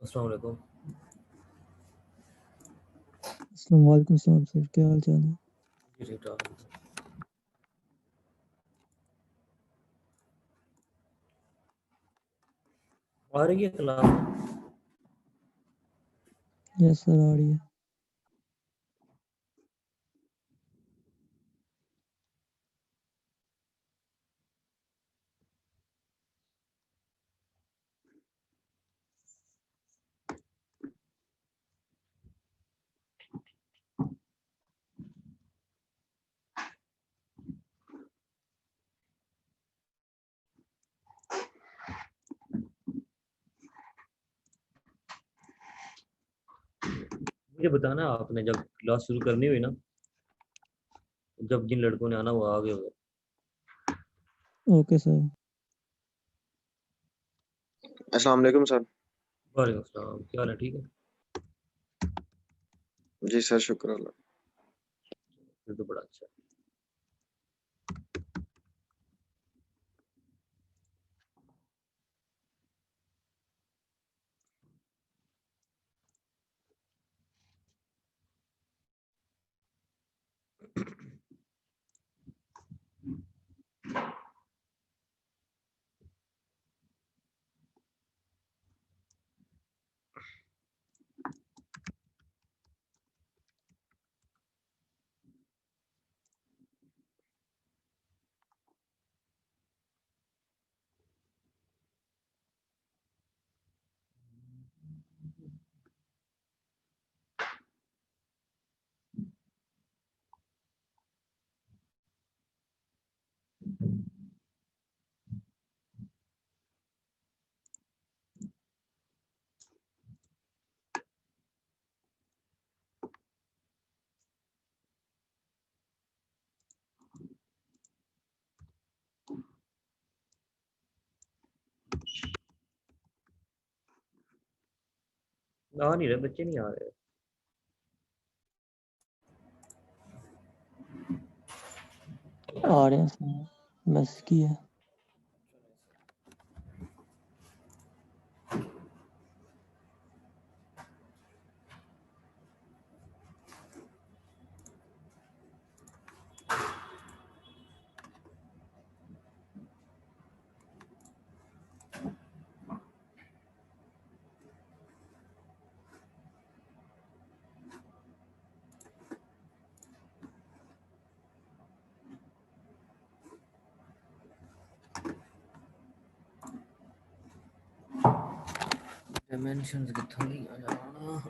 अस्सलाम वालेकुम। वालेकुम सलाम सर, क्या हाल चाल है? जी ठीक ठाक। आ रही है क्लास? यस सर, आ रही है। मुझे बताना, आपने जब क्लास शुरू करनी हुई ना, जब जिन लड़कों ने आना वो आ गए होंगे। Okay sir. अस्सलाम वालेकुम सर। वालेकुम अस्सलाम, क्या हाल है? ठीक है? जी सर, शुक्र अल्लाह। फिर तो बड़ा अच्छा है। आ नहीं रहे बच्चे, नहीं आ रहे। आ रहे हैं सर, मैसेज किया है। डायमेंशंस कितना नहीं आ जाना।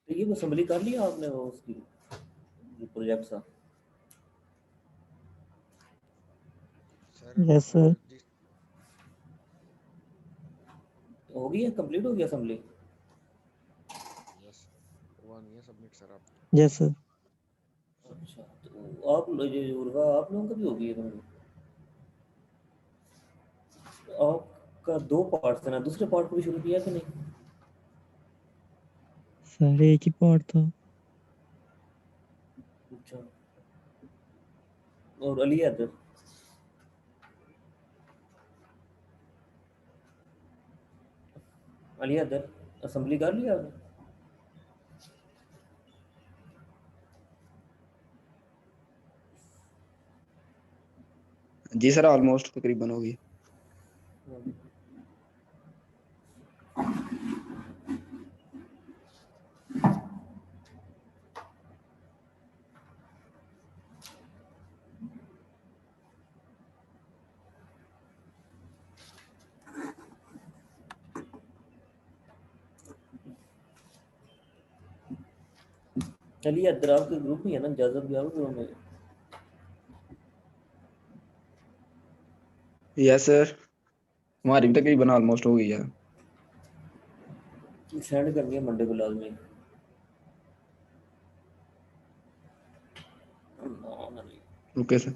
तो ये असेंबली कर लिया आपने, वो उसकी प्रोजेक्ट सा? Yes sir. हो गई है, कंप्लीट हो गया असेंबली? यस, हुआ नहीं है सबमिट सर आप। Yes sir. अच्छा, तो आप ये उर्वा, आप लोगों का भी हो गई है? आपका 2 पार्ट थे ना, दूसरे पार्ट को भी शुरू किया कि नहीं? सर एक ही पार्ट था। और अली हैदर असेंबली कर लिया आपने? जी सर ऑलमोस्ट तकरीबन होगी। अली हैदर आपके ग्रुप में है ना, इजाजत भी आपके ग्रुप में है? यस सर हमारी भी तकरीबन ऑलमोस्ट हो गई है। सेंड करनी है मंडे को लाजमी। Okay sir.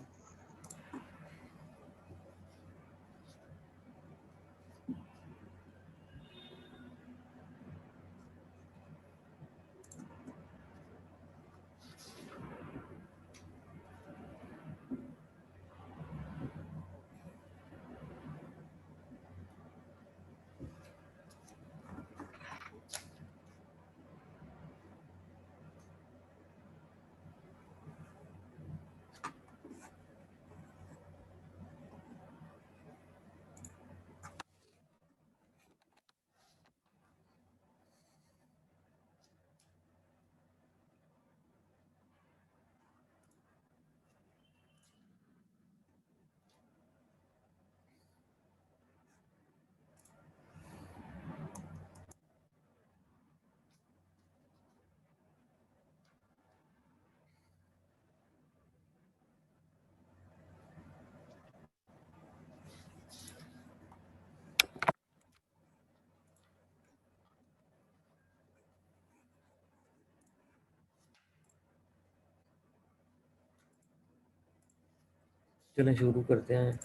चलें शुरू करते हैं।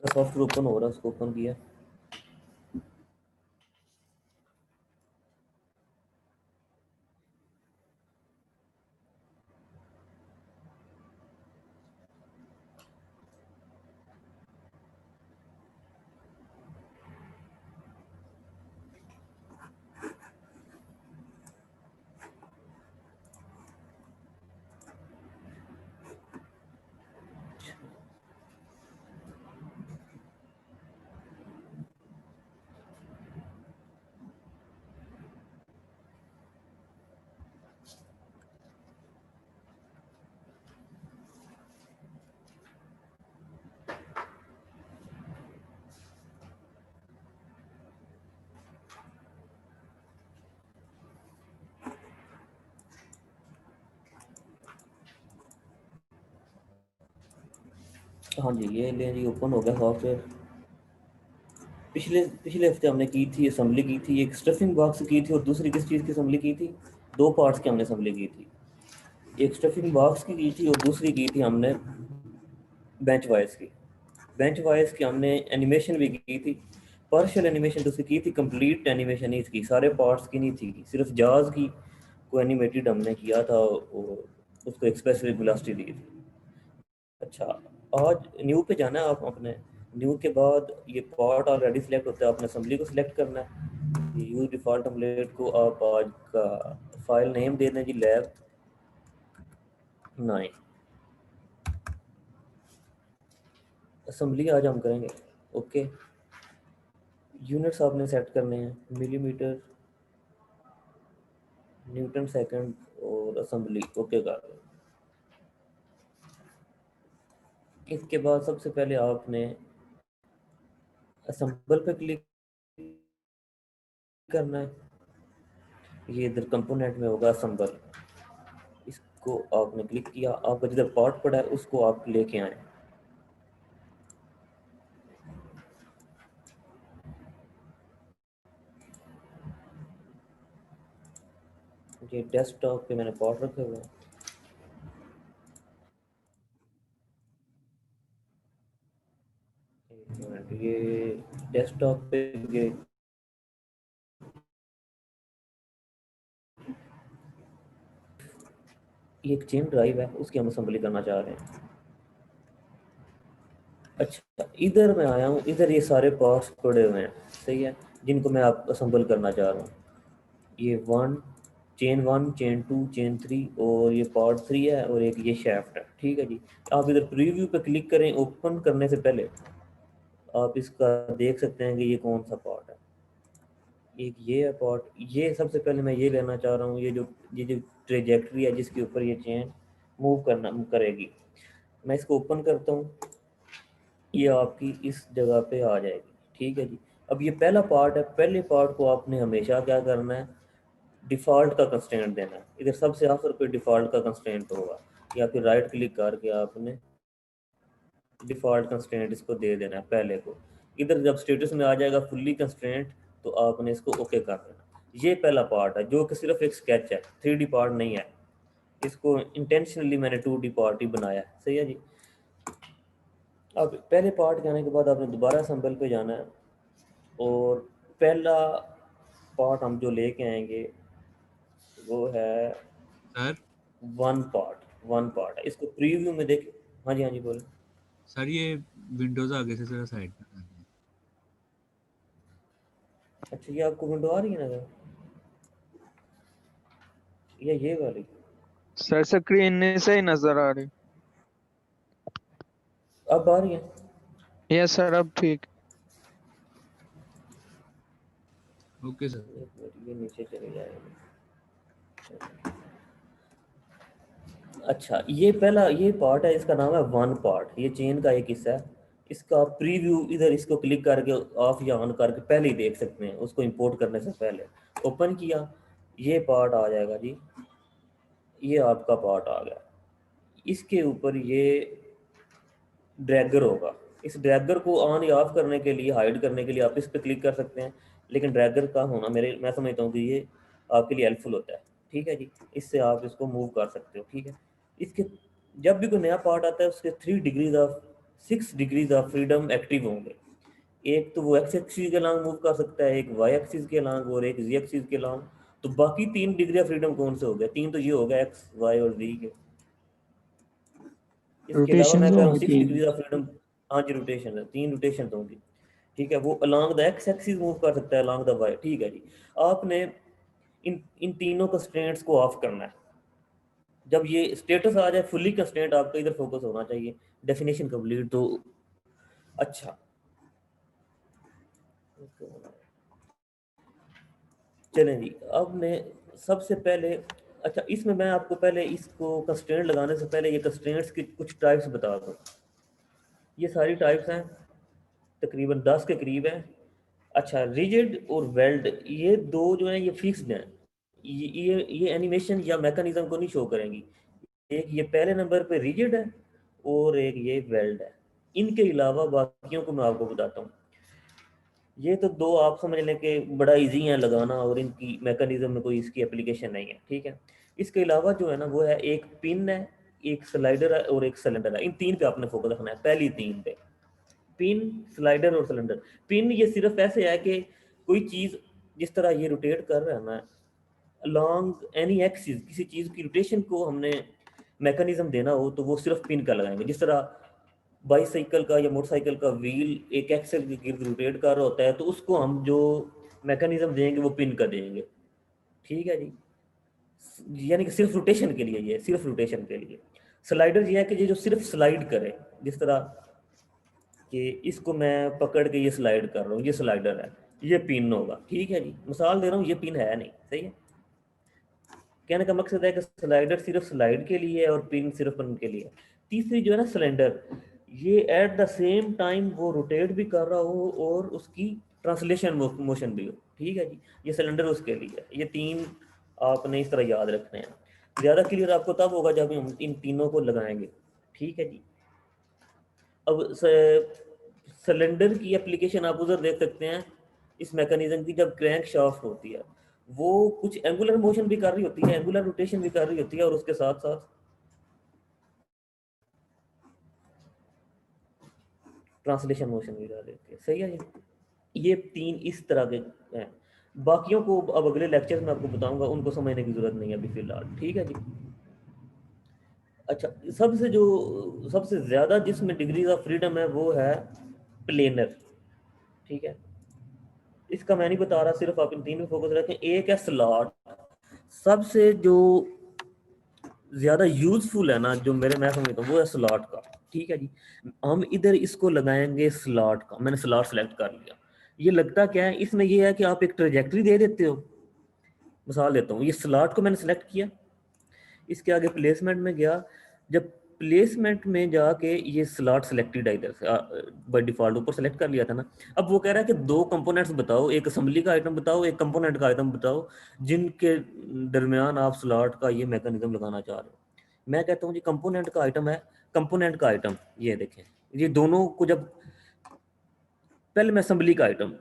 सॉफ्टवेयर ओपन हो रहा है, उसको ओपन किया। हाँ जी, ये ले जी, ओपन हो गया सॉफ्टवेयर। पिछले पिछले हफ्ते हमने की थी असेंबली की थी, एक स्टफिंग बॉक्स की थी और दूसरी किस चीज़ की असेंबली की थी? दो पार्ट्स की हमने असेंबली की थी। एक स्टफिंग बॉक्स की थी और दूसरी की थी हमने बेंच वाइज की। बेंच वाइज की हमने एनिमेशन भी की थी, पार्शियल एनिमेशन तो उसकी की थी, कंप्लीट एनिमेशन नहीं की, सारे पार्ट्स की नहीं थी, सिर्फ जाज की को एनिमेटेड हमने किया था और उसको एक स्पेसिफिक वेलोसिटी दी थी। अच्छा, आज न्यू पे जाना है आप अपने। न्यू के बाद ये पार्ट ऑलरेडी सिलेक्ट होता है, आपने असेंबली को सिलेक्ट करना है। यूज डिफ़ॉल्ट टेम्पलेट को आप आज का फाइल नेम दे दें जी लैब 9। असेंबली आज हम करेंगे। ओके, यूनिट्स आपने सेट करने हैं मिलीमीटर, न्यूटन सेकंड और असेंबली ओके कर दो। इसके बाद सबसे पहले आपने असेंबल पे क्लिक करना है। ये इधर कंपोनेंट में होगा असेंबल, इसको आपने क्लिक किया, आपका जिधर पार्ट पड़ा है उसको आप लेके आए। ये डेस्कटॉप पे मैंने पार्ट रखे हुए हैं। एक मिनट, ये डेस्कटॉप पे ये एक चेन ड्राइव है, उसकी हम असेंबली करना चाह रहे हैं। अच्छा, इधर मैं आया हूँ, इधर ये सारे पार्ट्स पड़े हुए हैं, सही है, जिनको मैं आप असेंबल करना चाह रहा हूँ। ये चेन 1, चेन 2, चेन 3 और ये पार्ट 3 है और एक ये शाफ्ट है। ठीक है जी, आप इधर प्रीव्यू पे क्लिक करें। ओपन करने से पहले आप इसका देख सकते हैं कि ये कौन सा पार्ट है। एक ये है पार्ट, ये सबसे पहले मैं ये लेना चाह रहा हूँ, ये जो ट्रेजेक्ट्री है जिसके ऊपर ये चेन मूव करेगी। मैं इसको ओपन करता हूँ, ये आपकी इस जगह पे आ जाएगी। ठीक है जी, अब ये पहला पार्ट है, पहले पार्ट को आपने हमेशा क्या करना है, डिफ़ॉल्ट का कंस्ट्रेंट देना है। इधर सबसे आखिर पे डिफ़ॉल्ट का कंस्ट्रेंट होगा, या फिर राइट क्लिक करके आपने डिफ़ॉल्ट कंस्ट्रेंट इसको दे देना है पहले को। इधर जब स्टेटस में आ जाएगा फुल्ली कंस्ट्रेंट तो आपने इसको ओके कर देना। ये पहला पार्ट है जो कि सिर्फ एक स्केच है, 3D पार्ट नहीं है। इसको इंटेंशनली मैंने 2D पार्ट ही बनाया है, सही है जी। अब पहले पार्ट के आने के बाद आपने दोबारा असेंबल पे जाना है और पहला पार्ट हम जो लेके आएंगे वो है सर वन पार्ट है। इसको प्रीव्यू में देख। हाँ जी, हाँ जी, बोले। सर ये विंडोज आगे से जरा साइड में कर दें। अच्छा, ये आपको विंडो आ रही है ना, ये वाली? सर स्क्रीन से ही नजर आ रही। अब आ रही है? यस सर, अब ठीक। Okay sir. एक मिनट, ये नीचे चले जाएगा। अच्छा, ये पहला ये पार्ट है, इसका नाम है वन पार्ट। ये चेन का एक हिस्सा है। इसका प्रीव्यू इधर इसको क्लिक करके ऑफ या ऑन करके पहले ही देख सकते हैं, उसको इंपोर्ट करने से पहले। ओपन किया, ये पार्ट आ जाएगा जी, ये आपका पार्ट आ गया। इसके ऊपर ये ड्रैगर होगा। इस ड्रैगर को ऑन या ऑफ करने के लिए, हाइड करने के लिए आप इस पर क्लिक कर सकते हैं, लेकिन ड्रैगर का होना मैं समझता हूँ कि ये आपके लिए हेल्पफुल होता है। ठीक है जी, इससे आप इसको मूव कर सकते हो। ठीक है, इसके जब भी कोई नया पार्ट आता है उसके 6 डिग्रीज ऑफ फ्रीडम एक्टिव होंगे। एक तो वो एक्स एक्सिस के लॉन्ग मूव कर सकता है, एक वाई एक्सिस के लॉन्ग और एक जी एक्सिस के लॉन्ग। तो बाकी 3 डिग्री ऑफ फ्रीडम कौन से हो गए? 3 तो ये हो गया एक्स, वाई और जी के। इसके अलावा रोटेशन मैं कह रहा हूँ होंगे 6 तीन। Degree of freedom. हाँ जी, रोटेशन है, 3 रोटेशन होंगी। ठीक है, वो along the x axis move कर सकता है, अलॉन्ग द वाई। ठीक है जी, आपने इन तीनों कंस्ट्रेंट्स को ऑफ करना है। जब ये स्टेटस आ जाए फुल्ली कंस्ट्रेंट, आपका इधर फोकस होना चाहिए। Definition complete. तो अच्छा, चलें जी, अब मैं सबसे पहले, अच्छा इसमें मैं आपको पहले इसको कंस्ट्रेंट लगाने से पहले ये कंस्ट्रेंट्स की कुछ टाइप्स बता दूँ। ये सारी टाइप्स हैं, तकरीबन 10 के करीब हैं। अच्छा, रिजिड और वेल्ड, ये दो जो हैं ये फिक्स्ड हैं। ये एनिमेशन या मैकेनिज्म को नहीं शो करेंगी। एक ये पहले नंबर पे रिजिड है और एक ये वेल्ड है। इनके अलावा बाकियों को मैं आपको बताता हूँ। ये तो दो आप समझ लें कि बड़ा इजी है लगाना और इनकी मैकेनिज्म में कोई इसकी एप्लीकेशन नहीं है। ठीक है, इसके अलावा जो है ना वो है एक पिन है, एक स्लाइडर है और एक सिलेंडर है। इन तीन पे आपने फोकस रखना है, पहली तीन पे। पिन, स्लाइडर और सिलेंडर। पिन ये सिर्फ ऐसे है कि कोई चीज़ जिस तरह ये रोटेट कर रहा है ना अलॉन्ग एनी एक्सिस, किसी चीज़ की रोटेशन को हमने मैकेनिज्म देना हो तो वो सिर्फ पिन का लगाएंगे। जिस तरह बाईसाइकिल का या मोटरसाइकिल का व्हील एक एक्सेल के गिर्द रोटेट कर रहा होता है, तो उसको हम जो मैकेनिज्म देंगे वो पिन का देंगे, ठीक है जी। यानी कि सिर्फ रोटेशन के लिए, ये सिर्फ रोटेशन के लिए। स्लाइडर ये है कि ये जो सिर्फ स्लाइड करे, जिस तरह कि इसको मैं पकड़ के ये स्लाइड कर रहा हूँ, ये स्लाइडर है, ये पिन होगा, ठीक है जी। मिसाल दे रहा हूँ, ये पिन है नहीं, सही है। कहने का मकसद है कि स्लाइडर सिर्फ स्लाइड के लिए है और पिन सिर्फ पिन के लिए। तीसरी जो है ना सिलेंडर, ये एट द सेम टाइम वो रोटेट भी कर रहा हो और उसकी ट्रांसलेशन मोशन भी हो, ठीक है जी। ये सिलेंडर उसके लिए है। ये तीन आपने इस तरह याद रखने हैं। ज़्यादा क्लियर आपको तब होगा जब हम इन तीनों को लगाएंगे, ठीक है जी। अब सिलेंडर की एप्लीकेशन आप उधर देख सकते हैं इस मैकेनिज्म की, जब क्रैंक शाफ्ट होती है वो कुछ एंगुलर मोशन भी कर रही होती है, एंगुलर रोटेशन भी कर रही होती है, और उसके साथ साथ ट्रांसलेशन मोशन भी कर रही होती है, सही है जी। ये तीन इस तरह के हैं। बाकियों को अब अगले लेक्चर में आपको बताऊंगा, उनको समझने की जरूरत नहीं है अभी फिलहाल, ठीक है जी। अच्छा, सबसे ज्यादा जिसमें डिग्रीज ऑफ फ्रीडम है वो है प्लेनर, ठीक है। इसका मैं नहीं बता रहा, सिर्फ आप इन तीन में फोकस रखें। एक है स्लॉट, सबसे जो ज्यादा यूजफुल है ना, जो मैं समझता हूँ वो है स्लॉट का, ठीक है जी। हम इधर इसको लगाएंगे स्लॉट का, मैंने स्लॉट सेलेक्ट कर लिया। ये लगता क्या है, इसमें ये है कि आप एक ट्रेजेक्ट्री दे देते हो। मिसाल देता हूँ, ये स्लॉट को मैंने सेलेक्ट किया, इसके आगे प्लेसमेंट में गया, जब प्लेसमेंट में जाके ये स्लॉट सिलेक्टेड है इधर से, बाय डिफॉल्ट ऊपर सेलेक्ट कर लिया था ना। अब वो कह रहा है कि दो कंपोनेंट्स बताओ, एक असेंबली का आइटम बताओ, एक कंपोनेंट का आइटम बताओ, जिनके दरमियान आप स्लॉट का ये मैकेनिज्म लगाना चाह रहे हो। मैं कहता हूँ जी कंपोनेंट का आइटम है, कंपोनेंट का आइटम ये देखें, ये दोनों को जब पहले मैं असेंबली का आइटम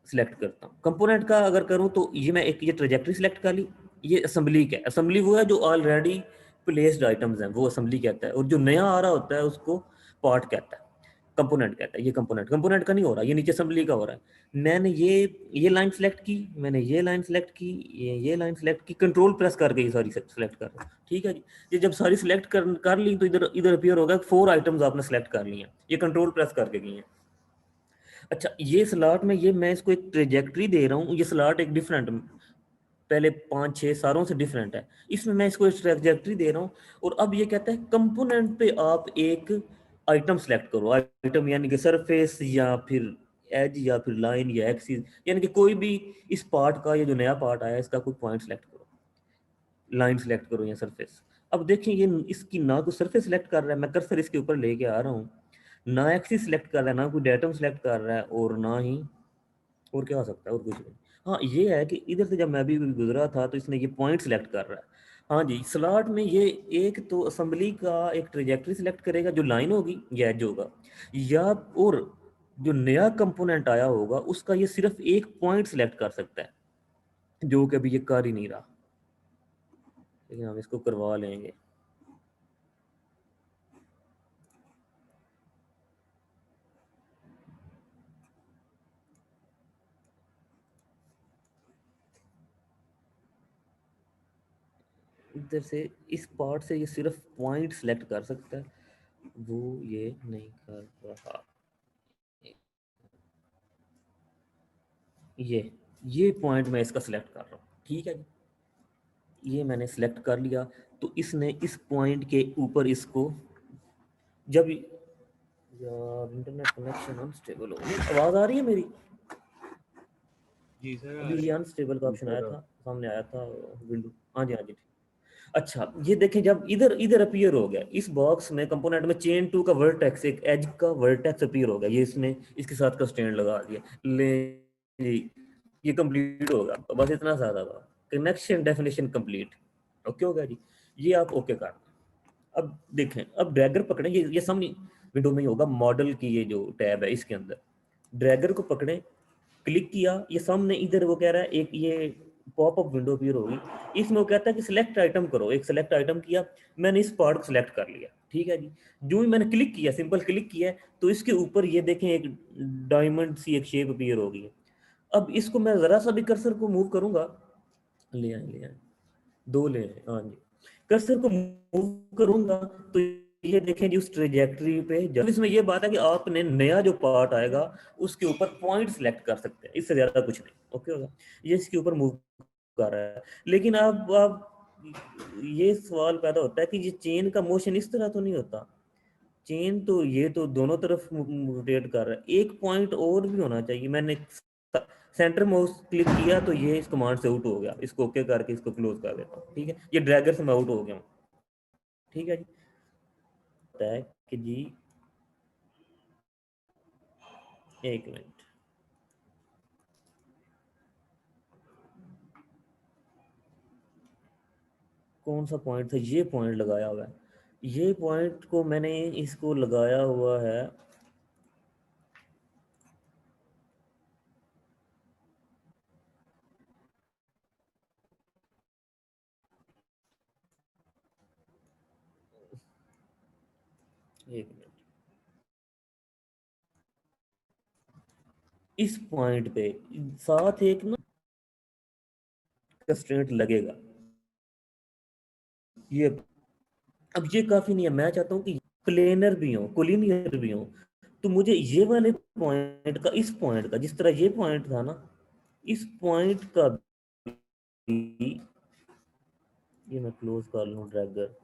सिलेक्ट करता हूँ। कंपोनेंट का अगर करूँ तो ये मैं एक ये ट्रेजेक्ट्री सिलेक्ट कर ली, ये असेंबली का है। असेंबली वो है जो ऑलरेडी प्लेस्ड आइटम्स हैं, वो असेंबली कहता है, और जो नया आ रहा होता है उसको पार्ट कहता है, कंपोनेंट कहता है। ये कंपोनेंट का नहीं हो रहा, ये नीचे असेंबली का हो रहा है। मैंने ये लाइन सेलेक्ट की, मैंने ये लाइन सेलेक्ट की, ये लाइन सेलेक्ट की, कंट्रोल प्रेस करके ये सारी सेलेक्ट कर रहा हूँ, ठीक है जी। ये जब सारी सिलेक्ट कर ली तो इधर इधर अपीयर होगा 4 आइटम्स आपने सेलेक्ट कर लिए हैं, ये कंट्रोल प्रेस करके गई हैं। अच्छा, ये स्लॉट में ये मैं इसको एक ट्रेजेक्ट्री दे रहा हूँ, ये स्लॉट एक डिफरेंट, पहले 5-6 सारों से डिफरेंट है, इसमें मैं इसको एक ट्रेजेक्ट्री दे रहा हूँ। और अब ये कहता है कंपोनेंट पे आप एक आइटम सेलेक्ट करो, आइटम यानी कि सरफेस या फिर एज या फिर लाइन या एक्सिस, यानी कि कोई भी इस पार्ट का, ये जो नया पार्ट आया इसका कोई पॉइंट सेलेक्ट करो, लाइन सेलेक्ट करो या सरफेस। अब देखें ये इसकी ना कोई सरफेस सेलेक्ट कर रहा है, मैं कर्सर इसके ऊपर लेके आ रहा हूँ, ना एक्सिस सेलेक्ट कर रहा है, ना कोई डेटम सेलेक्ट कर रहा है, और ना ही और क्या हो सकता है, और कुछ नहीं। हाँ, ये है कि इधर से जब मैं भी गुजरा था तो इसने ये पॉइंट सेलेक्ट कर रहा है। हाँ जी, स्लॉट में ये एक तो असेंबली का एक ट्रेजेक्ट्री सेलेक्ट करेगा, जो लाइन होगी या एज होगा, या और जो नया कंपोनेंट आया होगा उसका ये सिर्फ एक पॉइंट सेलेक्ट कर सकता है, जो कि अभी ये कर ही नहीं रहा, लेकिन हम इसको करवा लेंगे। इधर से इस पार्ट से ये सिर्फ पॉइंट सेलेक्ट कर सकता है, वो ये नहीं कर रहा। ये पॉइंट मैं इसका सिलेक्ट कर रहा हूँ, ठीक है जी। ये मैंने सिलेक्ट कर लिया, तो इसने इस पॉइंट के ऊपर इसको, जब यार इंटरनेट कनेक्शन अनस्टेबल हो गई, आवाज आ रही है मेरी? जी सर, अभी ये अनस्टेबल का ऑप्शन आया था, सामने आया था विंडो। हाँ जी हाँ जी। अच्छा, ये देखें जब इधर इधर अपीयर हो गया इस बॉक्स में, कंपोनेंट में चेन 2 का वर्टेक्स, एक एज का वर्टेक्स अपीयर हो गया, ये इसने इसके साथ का स्टैंड लगा दिया ले जी, ये कंप्लीट होगा। तो बस इतना ज्यादा था, कनेक्शन डेफिनेशन कंप्लीट, ओके हो गया जी। ये आप ओके कर दें। अब देखें, अब ड्रैगर पकड़ें, ये सामने विंडो में ही होगा, मॉडल की ये जो टैब है इसके अंदर ड्रैगर को पकड़ें, क्लिक किया, ये सामने इधर वो कह रहा है एक ये पॉपअप विंडो अपीयर होगी, इसमें वो कहता है कि सिलेक्ट आइटम करो। एक सिलेक्ट आइटम किया, मैंने इस पार्ट को सिलेक्ट कर लिया, ठीक है जी। जो ही मैंने क्लिक किया, सिंपल क्लिक किया, तो इसके ऊपर ये देखें एक डायमंड सी एक शेप अपीयर हो गई है। अब इसको मैं जरा सा भी कर्सर को मूव करूंगा, ले आए 2 ले आए, हाँ जी, कर्सर को मूव करूंगा तो ये देखें जी उस ट्रेजेक्टरी पे, जब इसमें ये बात है कि आपने नया जो पार्ट आएगा उसके ऊपर पॉइंट सिलेक्ट कर सकते हैं, इससे ज्यादा कुछ नहीं। ओके होगा, ये इसके ऊपर मूव कर रहा है। लेकिन अब ये सवाल पैदा होता है कि ये चेन का मोशन इस तरह तो नहीं होता। चेन तो ये तो दोनों तरफ रोटेट कर रहा है, एक पॉइंट और भी होना चाहिए। मैंने सेंटर माउस क्लिक किया तो ये इस कमांड से आउट हो गया, इसको ओके करके इसको क्लोज कर देता हूँ। ठीक है, ये ड्रैगर से मैं आउट हो गया हूँ। ठीक है जी, होता है कि जी एक मिनट, कौन सा पॉइंट था, ये पॉइंट लगाया हुआ है, ये पॉइंट को मैंने इसको लगाया हुआ है। एक मिनट, इस पॉइंट पे साथ एक ना कंस्ट्रेंट लगेगा। ये अब ये काफी नहीं है, मैं चाहता हूँ कि प्लेनर भी हो, कोलिनियर भी हो। तो मुझे ये वाले पॉइंट का, इस पॉइंट का, जिस तरह ये पॉइंट था ना, इस पॉइंट का भी, ये मैं क्लोज कर लूँ ड्रैगर।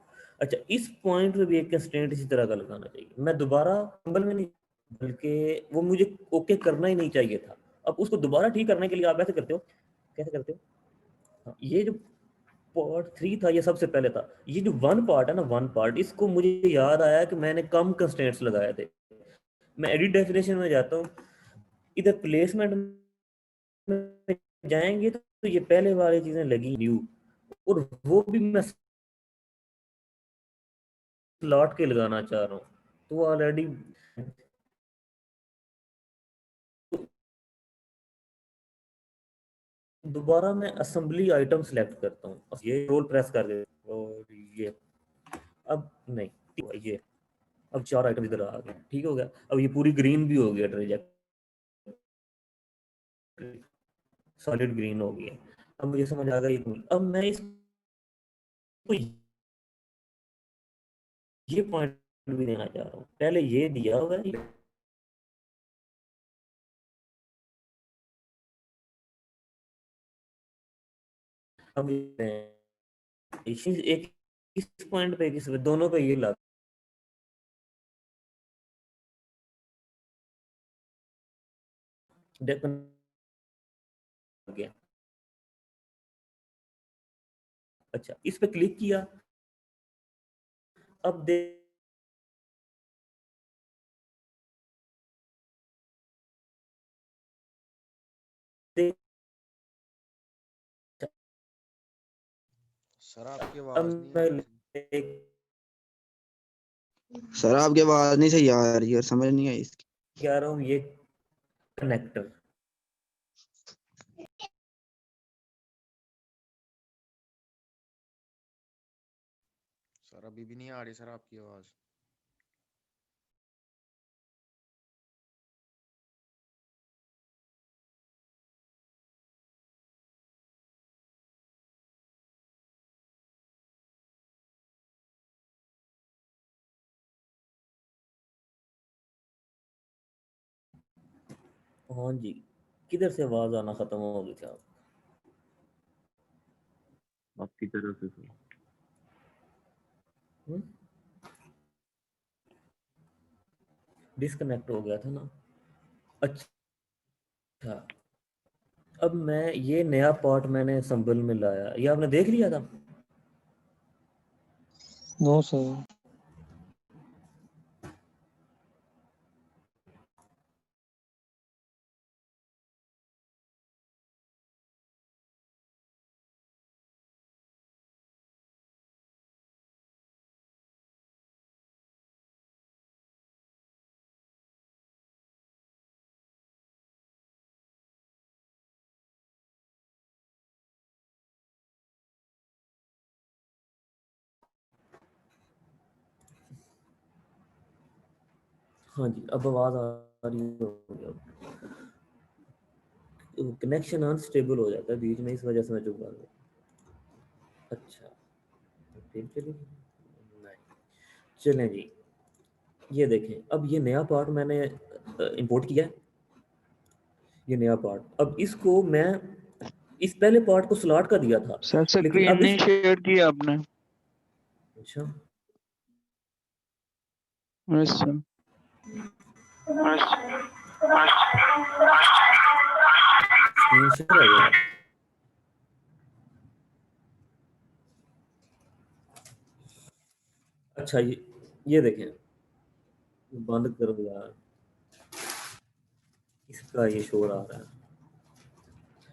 अच्छा, इस पॉइंट पे भी एक कंस्ट्रेंट इसी तरह का लगाना चाहिए। मैं दोबारा सिंबल में नहीं, बल्कि वो मुझे ओके करना ही नहीं चाहिए था। अब उसको दोबारा ठीक करने के लिए आप ऐसे करते हो, कैसे करते हो? हाँ, ये जो पार्ट 3 था, ये सबसे पहले था। ये जो वन पार्ट है ना, वन पार्ट, इसको मुझे याद आया कि मैंने कम कंस्ट्रेंट्स लगाए थे। मैं एडिट डेफिनेशन में जाता हूँ, इधर प्लेसमेंट में जाएंगे तो ये पहले वाली चीजें लगी न्यू, और वो भी मैं स्लॉट के लगाना चाह रहा हूँ, तो ऑलरेडी दोबारा मैं असेंबली आइटम सेलेक्ट करता हूँ, ये रोल प्रेस कर देता हूँ, और ये अब नहीं, ये अब 4 आइटम इधर आ गए। ठीक हो गया, अब ये पूरी ग्रीन भी हो गया, ट्रेजेक्ट सॉलिड ग्रीन हो गया। अब मुझे समझ आ गई, अब मैं इसको ये पॉइंट भी देना चाह रहा हूँ, पहले ये दिया हुआ है। अब एक इस पॉइंट पे, किस दोनों पे ये लग गया। अच्छा, इस पे क्लिक किया, अब देख, सर आपकी अब आवाज नहीं आ मैं रही सही। सर आपकी आवाज नहीं सही आ रही है और समझ नहीं आई इसकी। कह रहा हूँ ये कनेक्टर, सर अभी भी नहीं आ रही सर आपकी आवाज। हाँ जी, किधर से आवाज आना खत्म हो गई थी आप? आपकी तरफ से सर। डिस्कनेक्ट हो गया था ना। अच्छा, अब मैं ये नया पार्ट मैंने संबल में लाया, ये आपने देख लिया था? No sir. हाँ जी, अब आवाज आ रही है। कनेक्शन अनस्टेबल हो जाता है बीच में, इस वजह से मैं चुप कर गया। अच्छा, फिर चलिए, नहीं, चलें जी, ये देखें, अब ये नया पार्ट मैंने इंपोर्ट किया है, ये नया पार्ट। अब इसको मैं इस पहले पार्ट को स्लॉट का दिया था, सर लेकिन स्क्रीन अब नहीं शेयर किया आपने। अच्छा यस सर। स्क्रीन शेयर हो गया। अच्छा ये देखें, बंद कर दिया, इसका ये शोर आ रहा है।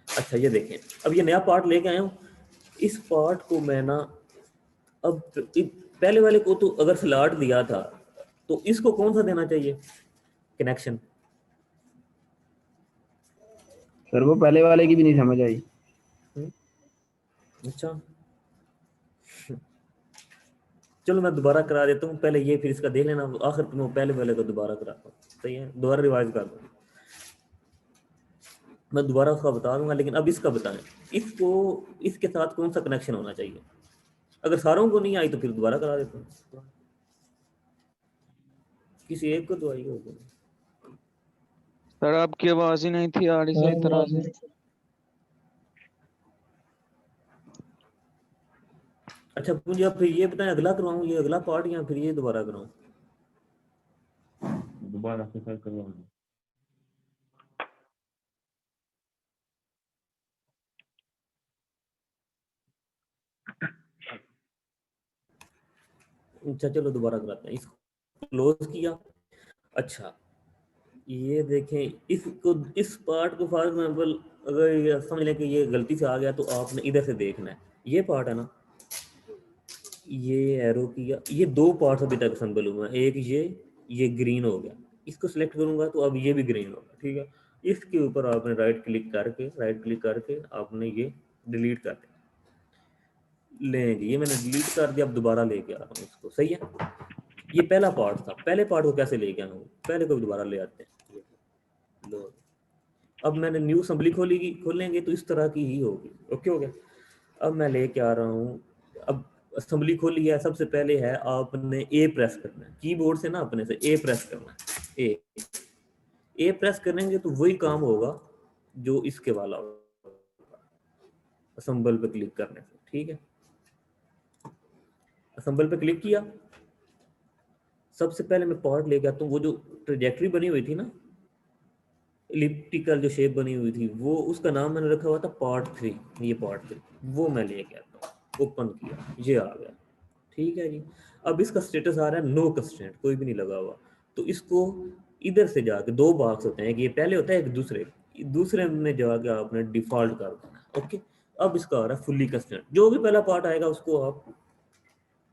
अच्छा ये देखें, अब ये नया पार्ट लेके आया हूँ, इस पार्ट को मैं ना अब पहले वाले को तो अगर स्लॉट दिया था, तो इसको कौन सा देना चाहिए कनेक्शन? सर वो पहले वाले की भी नहीं समझ आई। अच्छा चलो मैं दोबारा करा देता हूँ, पहले ये फिर इसका देख लेना, आखिर में पहले वाले को दोबारा कराता हूँ, सही है, दोबारा रिवाइज कर दूँ। मैं दोबारा उसका बता दूंगा, लेकिन अब इसका बताएं, इसको इसके साथ कौन सा कनेक्शन होना चाहिए? अगर सारों को नहीं आई तो फिर दोबारा करा देता हूँ, किसी एक को तो आई होगी। सर आपकी आवाज ही नहीं थी आ रही सही तरह से। अच्छा मुझे अब फिर ये बताएं, अगला करवाऊँ ये अगला पार्ट या फिर ये दोबारा कराऊँ? दोबारा से फिर करवाना। अच्छा चलो दोबारा कराते हैं, इसको क्लोज किया। अच्छा ये देखें, इसको इस पार्ट को फॉर एग्जाम्पल अगर ये समझ लें कि ये गलती से आ गया, तो आपने इधर से देखना है, ये पार्ट है ना, ये एरो किया, ये दो पार्ट्स अभी तक असेंबल हुए हैं, एक ये ग्रीन हो गया, इसको सिलेक्ट करूंगा तो अब ये भी ग्रीन होगा, ठीक है। इसके ऊपर आपने राइट क्लिक करके आपने ये डिलीट कर दिया, लें जी, ये मैंने डिलीट कर दिया, अब दोबारा लेके आ रहा हूँ इसको, सही है। ये पहला पार्ट था, पहले पार्ट को कैसे लेके आना, पहले को भी दोबारा ले आते हैं, लो। अब मैंने न्यू असेंबली खोलेंगे तो इस तरह की ही होगी, ओके हो गया। अब मैं लेके आ रहा हूँ, अब असेंबली खोली है, सबसे पहले है आपने ए प्रेस करना है कीबोर्ड से ना, अपने से ए प्रेस करना है, ए प्रेस करेंगे तो वही काम होगा जो इसके वाला होगा, असेंबल पे क्लिक करने से, ठीक है। असेंबल पे क्लिक किया, सबसे पहले मैं पार्ट लेके आता हूँ, वो जो ट्रेजेक्टरी बनी हुई थी ना, इलिप्टिकल जो शेप बनी हुई थी, वो उसका नाम मैंने रखा हुआ था पार्ट 3, ये पार्ट 3, वो मैं लेके आता हूँ, ओपन किया, ये आ गया, ठीक है जी। अब इसका स्टेटस आ रहा है नो कंस्ट्रेंट, कोई भी नहीं लगा हुआ, तो इसको इधर से जाके दो बॉक्स होते हैं, एक ये पहले होता है, एक दूसरे में जाके आपने डिफॉल्ट कर देना, ओके। अब इसका आ रहा है फुल्ली कंस्ट्रेंट, जो भी पहला पार्ट आएगा उसको आप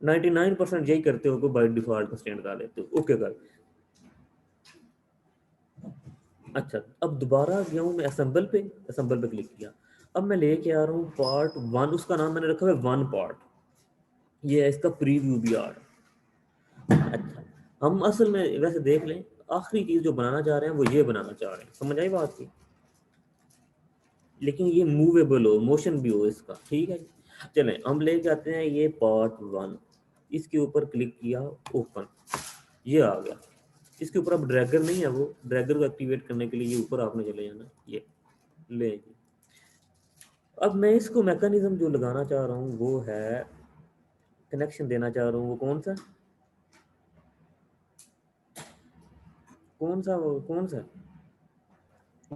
99% यही करते हो कि बाय डिफॉल्ट कंस्ट्रेंट डाल लेते हो, ओके कर। अच्छा अब दोबारा गया हूँ मैं असेंबल पे क्लिक किया, अब मैं लेके आ रहा हूँ पार्ट 1, उसका नाम मैंने रखा है 1 पार्ट, ये है इसका प्रीव्यू भी आ रहा है। अच्छा हम असल में वैसे देख लें, आखिरी चीज जो बनाना चाह रहे हैं वो ये बनाना चाह रहे हैं, समझ आई बात की, लेकिन ये मूवेबल हो, मोशन भी हो इसका, ठीक है। चलें हम लेके आते हैं ये पार्ट 1, इसके ऊपर क्लिक किया, ओपन, ये आ गया। इसके ऊपर अब ड्रैगर नहीं है, वो ड्रैगर को एक्टिवेट करने के लिए ये ऊपर आपने चले जाना, ये ले जी। अब मैं इसको मैकेनिज्म जो लगाना चाह रहा हूँ वो है, कनेक्शन देना चाह रहा हूँ, वो कौन सा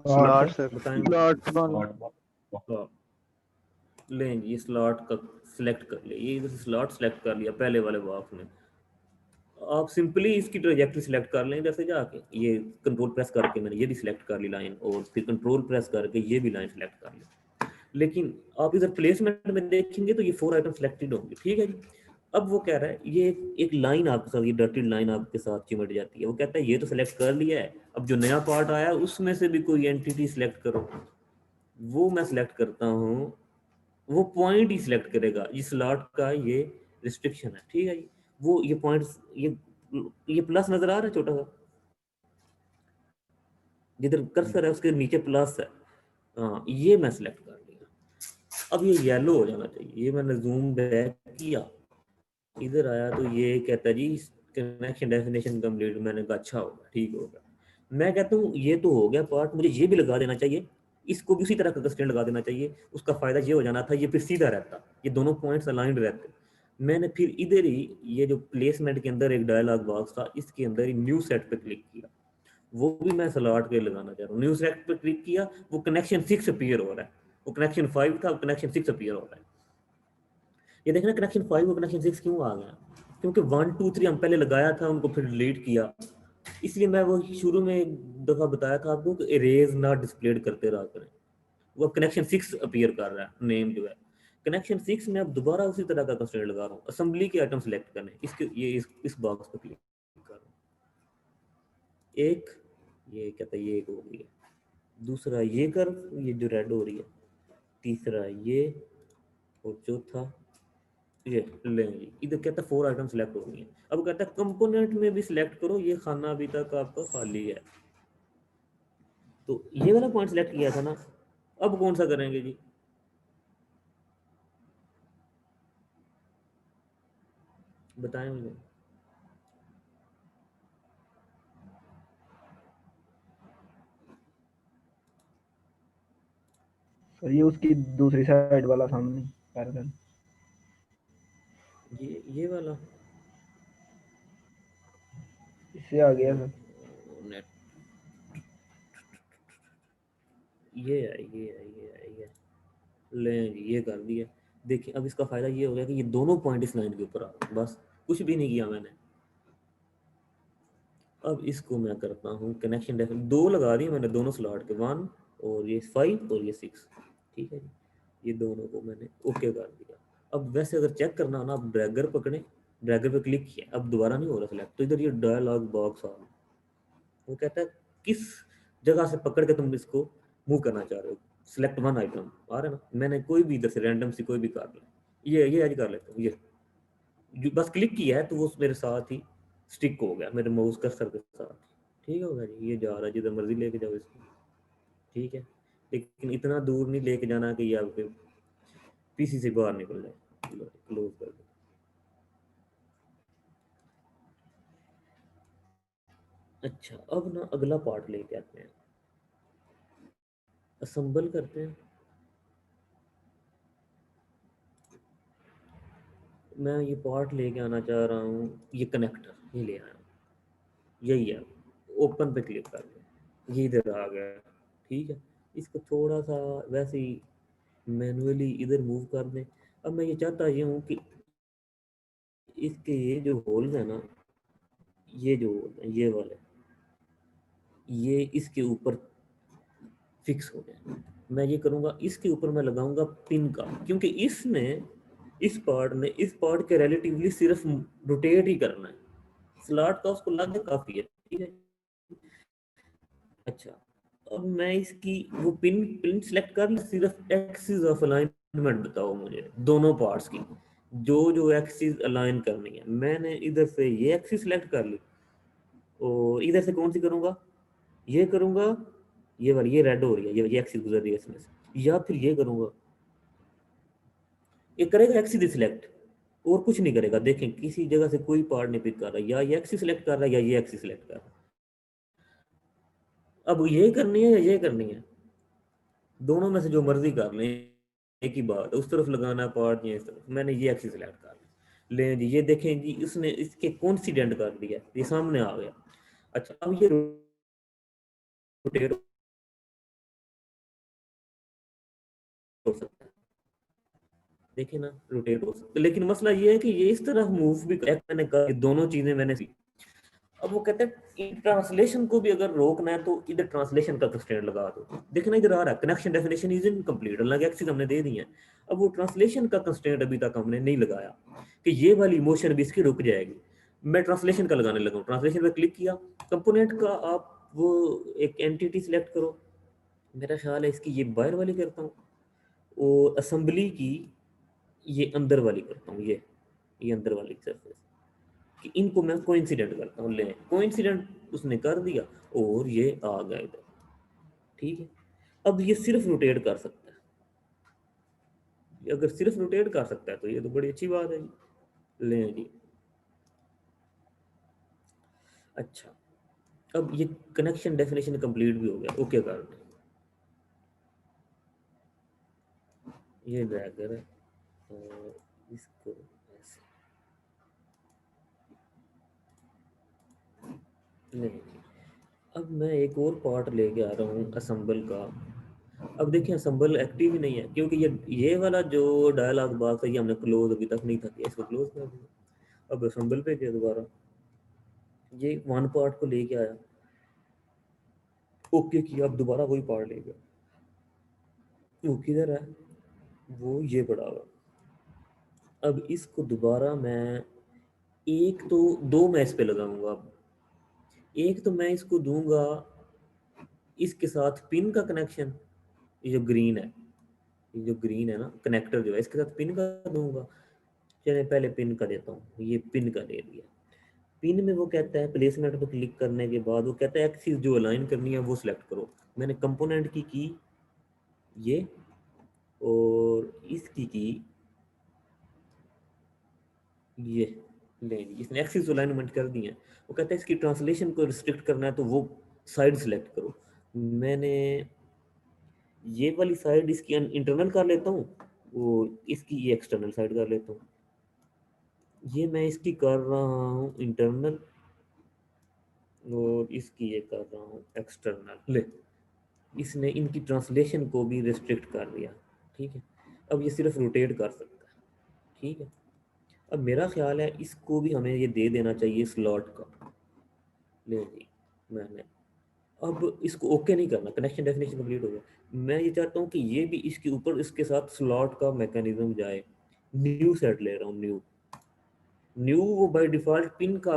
स्लॉट सर। बताएं स्लॉट वाला। हाँ, लें ये स्लॉट का सिलेक्ट कर लिया, ये इधर से स्लॉट सिलेक्ट कर लिया पहले वाले बॉक्स में। आप सिंपली इसकी ट्रेजेक्टरी सिलेक्ट कर लें इधर से जाके, ये कंट्रोल प्रेस करके मैंने ये भी सिलेक्ट कर ली लाइन, और फिर कंट्रोल प्रेस करके ये भी लाइन सिलेक्ट कर ली। लेकिन आप इधर प्लेसमेंट में देखेंगे तो ये 4 आइटम सिलेक्टेड होंगे, ठीक है जी। अब वो कह रहा है ये एक लाइन आपके साथ, ये डॉटेड लाइन आपके साथ चिमट जाती है, वो कहता है ये तो सिलेक्ट कर लिया है, अब जो नया पार्ट आया उसमें से भी कोई एंटिटी सिलेक्ट करो। वो मैं सिलेक्ट करता हूँ, वो पॉइंट ही सिलेक्ट करेगा, इस स्लॉट का ये रिस्ट्रिक्शन है, ठीक है जी। वो ये पॉइंट्स, ये प्लस नजर आ रहा है छोटा सा, जिधर कर्सर है उसके नीचे प्लस है, हाँ ये मैं सिलेक्ट कर लिया। अब ये येलो हो जाना चाहिए, ये मैंने जूम बैक किया, इधर आया तो ये कहता है जी कनेक्शन डेफिनेशन कंप्लीट, मैंने कहा अच्छा होगा, ठीक होगा। मैं कहता हूँ ये तो हो गया पार्ट, मुझे ये भी लगा देना चाहिए, इसको भी उसी तरह का कंस्ट्रेंट लगा देना चाहिए, उसका फायदा ये हो जाना था, ये फिर सीधा रहता, ये दोनों पॉइंट्स अलाइंड रहते। मैंने फिर इधर ही ये जो प्लेसमेंट के अंदर एक डायलॉग बॉक्स था, इसके अंदर ही न्यू सेट पे क्लिक किया, वो भी मैं स्लॉट पे लगाना चाह रहा हूँ। न्यू सेट पे क्लिक किया, वो कनेक्शन 6 अपीयर हो रहा है, वो कनेक्शन 5 था, वो कनेक्शन 6 अपीयर हो रहा है। ये देखना कनेक्शन 5 और कनेक्शन 6 क्यों आ गया, क्योंकि 1 2 3 हम पहले लगाया था, उनको फिर डिलीट किया। इसलिए मैं वो शुरू में एक दफ़ा बताया था आपको कि इरेज ना डिस्प्लेड करते रहा करें। वो कनेक्शन 6 अपीयर कर रहा है, नेम जो है कनेक्शन 6 में। अब दोबारा उसी तरह का कंस्ट्रेंट लगा रहा हूँ, असेंबली के आइटम सेलेक्ट करने, इसके ये इस बॉक्स पर क्लिक कर रहा हूँ। एक ये कहता है ये एक हो गया, दूसरा ये कर, ये जो रेड हो रही है, तीसरा ये, और चौथा ये लेंगे। इधर कहता है 4 आइटम सेलेक्ट हो गई हैं। अब कहता है कंपोनेंट में भी सिलेक्ट करो, ये खाना अभी तक आपका खाली है, तो ये वाला पॉइंट सिलेक्ट किया था ना, अब कौन सा करेंगे जी? बताएं मुझे। सर ये उसकी दूसरी साइड वाला सामने पैरेलल। ये वाला इससे आ गया सर। नेट, ये है, ये ले जी, ये कर दिया। देखिए अब इसका फायदा ये हो गया कि ये दोनों पॉइंट इस लाइन के ऊपर आ गए, बस कुछ भी नहीं किया मैंने। अब इसको मैं करता हूँ कनेक्शन डेफिनेशन, 2 लगा दिए मैंने दोनों स्लॉट के, 1 और ये 5 और ये 6, ठीक है जी। ये दोनों को मैंने ओके कर दिया। अब वैसे अगर चेक करना हो ना, आप ड्रैगर पकड़े, ड्रैगर पे क्लिक किया, अब दोबारा नहीं हो रहा सिलेक्ट, तो इधर ये डायलॉग बॉक्स आ गया। वो कहता है किस जगह से पकड़ के तुम इसको मूव करना चाह रहे हो, सिलेक्ट 1 आइटम आ रहा है ना, मैंने कोई भी इधर से रैंडम सी कोई भी कर लिया, ये आज कर लेता हूँ, ये बस क्लिक किया है तो वो मेरे साथ ही स्टिक हो गया, मेरे माउस कर्सर के साथ। ठीक होगा जी, ये जा रहा है जिधर मर्जी लेके जाओ इसको, ठीक है। लेकिन इतना दूर नहीं लेके जाना कि ये आपके पीसी से बाहर निकल जाए। क्लोज कर दो। अच्छा अब ना अगला पार्ट लेके आते हैं, असेंबल करते हैं। मैं ये पार्ट लेके आना चाह रहा हूँ, ये कनेक्टर ये ले आया हूँ, यही है, ओपन पे क्लिक कर दो, ये इधर आ गया, ठीक है। इसको थोड़ा सा वैसे ही मैनुअली इधर मूव कर दें। अब मैं ये चाहता ये हूँ कि इसके ये जो होल्स है ना, ये जो होल है ये वाले, ये इसके ऊपर फिक्स हो गए। मैं ये करूँगा, इसके ऊपर मैं लगाऊंगा पिन का, क्योंकि इसमें इस पार्ट के रिलेटिवली सिर्फ रोटेट ही करना है, स्लॉट का उसको लग काफी है, ठीक है। अच्छा अब मैं इसकी वो पिन पिन सेलेक्ट कर, सिर्फ एक्सिस ऑफ अलाइनमेंट बताओ मुझे दोनों पार्ट्स की, जो जो एक्सिस अलाइन करनी है। मैंने इधर से ये एक्सिस सेलेक्ट कर ली, और इधर से कौन सी करूंगा, ये करूंगा, ये वाली, ये रेड हो रही है, ये एक्सिस गुजर रही है इसमें से, या फिर ये करूंगा, ये करेगा एक्सिस सिलेक्ट और कुछ नहीं करेगा। देखें किसी जगह से कोई पार्ट नहीं पिक कर रहा, या ये एक्सिस सिलेक्ट कर रहा है या ये एक्सिस सिलेक्ट कर रहा है। अब ये करनी है या ये करनी है, दोनों में से जो मर्जी कर लें, एक ही बात है, उस तरफ लगाना पार्ट या इस तरफ। मैंने ये एक्सिस सिलेक्ट कर लिया, ले जी, ये देखें जी इसने इसके कॉन्सिडेंट कर दिया, ये सामने आ गया। अच्छा अब ये रोटेट हो सकता है, देखिए ना रोटेट हो सकता है, लेकिन मसला ये है कि ये इस तरह मूव भी मैंने कहा, ये दोनों चीजें मैंने सीखी। अब वो कहते हैं ट्रांसलेशन को भी अगर रोकना है तो इधर ट्रांसलेशन का कंस्ट्रेंट लगा दो। देखना इधर आ रहा है कनेक्शन डेफिनेशन इज इनकम्प्लीट, हालांकि एक्सिस हमने दे दी है। अब वो ट्रांसलेशन का कंस्ट्रेंट अभी तक हमने नहीं लगाया कि ये वाली इमोशन भी इसकी रुक जाएगी। मैं ट्रांसलेशन का लगाने लगा हूँ, ट्रांसलेशन पे क्लिक किया, कंपोनेंट का आप वो एक एंटिटी सिलेक्ट करो, मेरा ख्याल है इसकी ये बाहर वाली करता हूँ, और असेंबली की ये अंदर वाली करता हूँ, ये अंदर वाली सरफेस, कि इनको मैं कोइंसिडेंट करता हूँ, ले कोइंसिडेंट उसने कर दिया और ये आ गया इधर, ठीक है। अब ये सिर्फ रोटेट कर सकता है, अगर सिर्फ रोटेट कर सकता है तो ये तो बड़ी अच्छी बात है जी। ले जी, अच्छा, अब ये कनेक्शन डेफिनेशन कंप्लीट भी हो गया, ओके कर दें। ये ड्रैगर है और इसको ऐसे नहीं, अब मैं एक और पार्ट लेके आ रहा हूँ असेंबल का। अब देखिए असेंबल एक्टिव ही नहीं है क्योंकि ये वाला जो डायलॉग बॉक्स है ये हमने क्लोज अभी तक नहीं था किया, इसको क्लोज कर दिया। अब असेंबल पे गया दोबारा, ये वन पार्ट को लेके आया, ओके किया, अब दोबारा वही पार्ट ले गया, वो किधर है, वो ये पड़ा हुआ। अब इसको दोबारा मैं एक तो दो मैं इस पे लगाऊंगा। अब एक तो मैं इसको दूंगा इसके साथ पिन का कनेक्शन, ये जो ग्रीन है, ये जो ग्रीन है ना कनेक्टर जो है, इसके साथ पिन का दूंगा। चलिए पहले पिन का देता हूँ, ये पिन का दे दिया। पिन में वो कहता है प्लेसमेंट पे क्लिक करने के बाद वो कहता है एक्सिस जो अलाइन करनी है वो सिलेक्ट करो। मैंने कंपोनेंट की ये और इसकी ये ले ली, इसने एक्सिस अलाइनमेंट कर दी है। वो कहता है इसकी ट्रांसलेशन को रिस्ट्रिक्ट करना है तो वो साइड सिलेक्ट करो। मैंने ये वाली साइड इसकी इंटरनल कर लेता हूँ, वो इसकी ये एक्सटर्नल साइड कर लेता हूँ। ये मैं इसकी कर रहा हूँ इंटरनल और इसकी ये कर रहा हूँ एक्सटर्नल। ले, इसने इनकी ट्रांसलेशन को भी रिस्ट्रिक्ट कर दिया, ठीक है। अब ये सिर्फ रोटेट कर सकता है, ठीक है। अब मेरा ख्याल है इसको भी हमें ये दे देना चाहिए स्लॉट का। ले जी, मैंने अब इसको ओके नहीं करना, कनेक्शन डेफिनेशन कंप्लीट हो गया। मैं ये चाहता हूँ कि ये भी इसके ऊपर इसके साथ स्लॉट का मैकेनिज्म जाए। न्यू सेट ले रहा हूँ, न्यू वो बाय डिफॉल्ट पिन का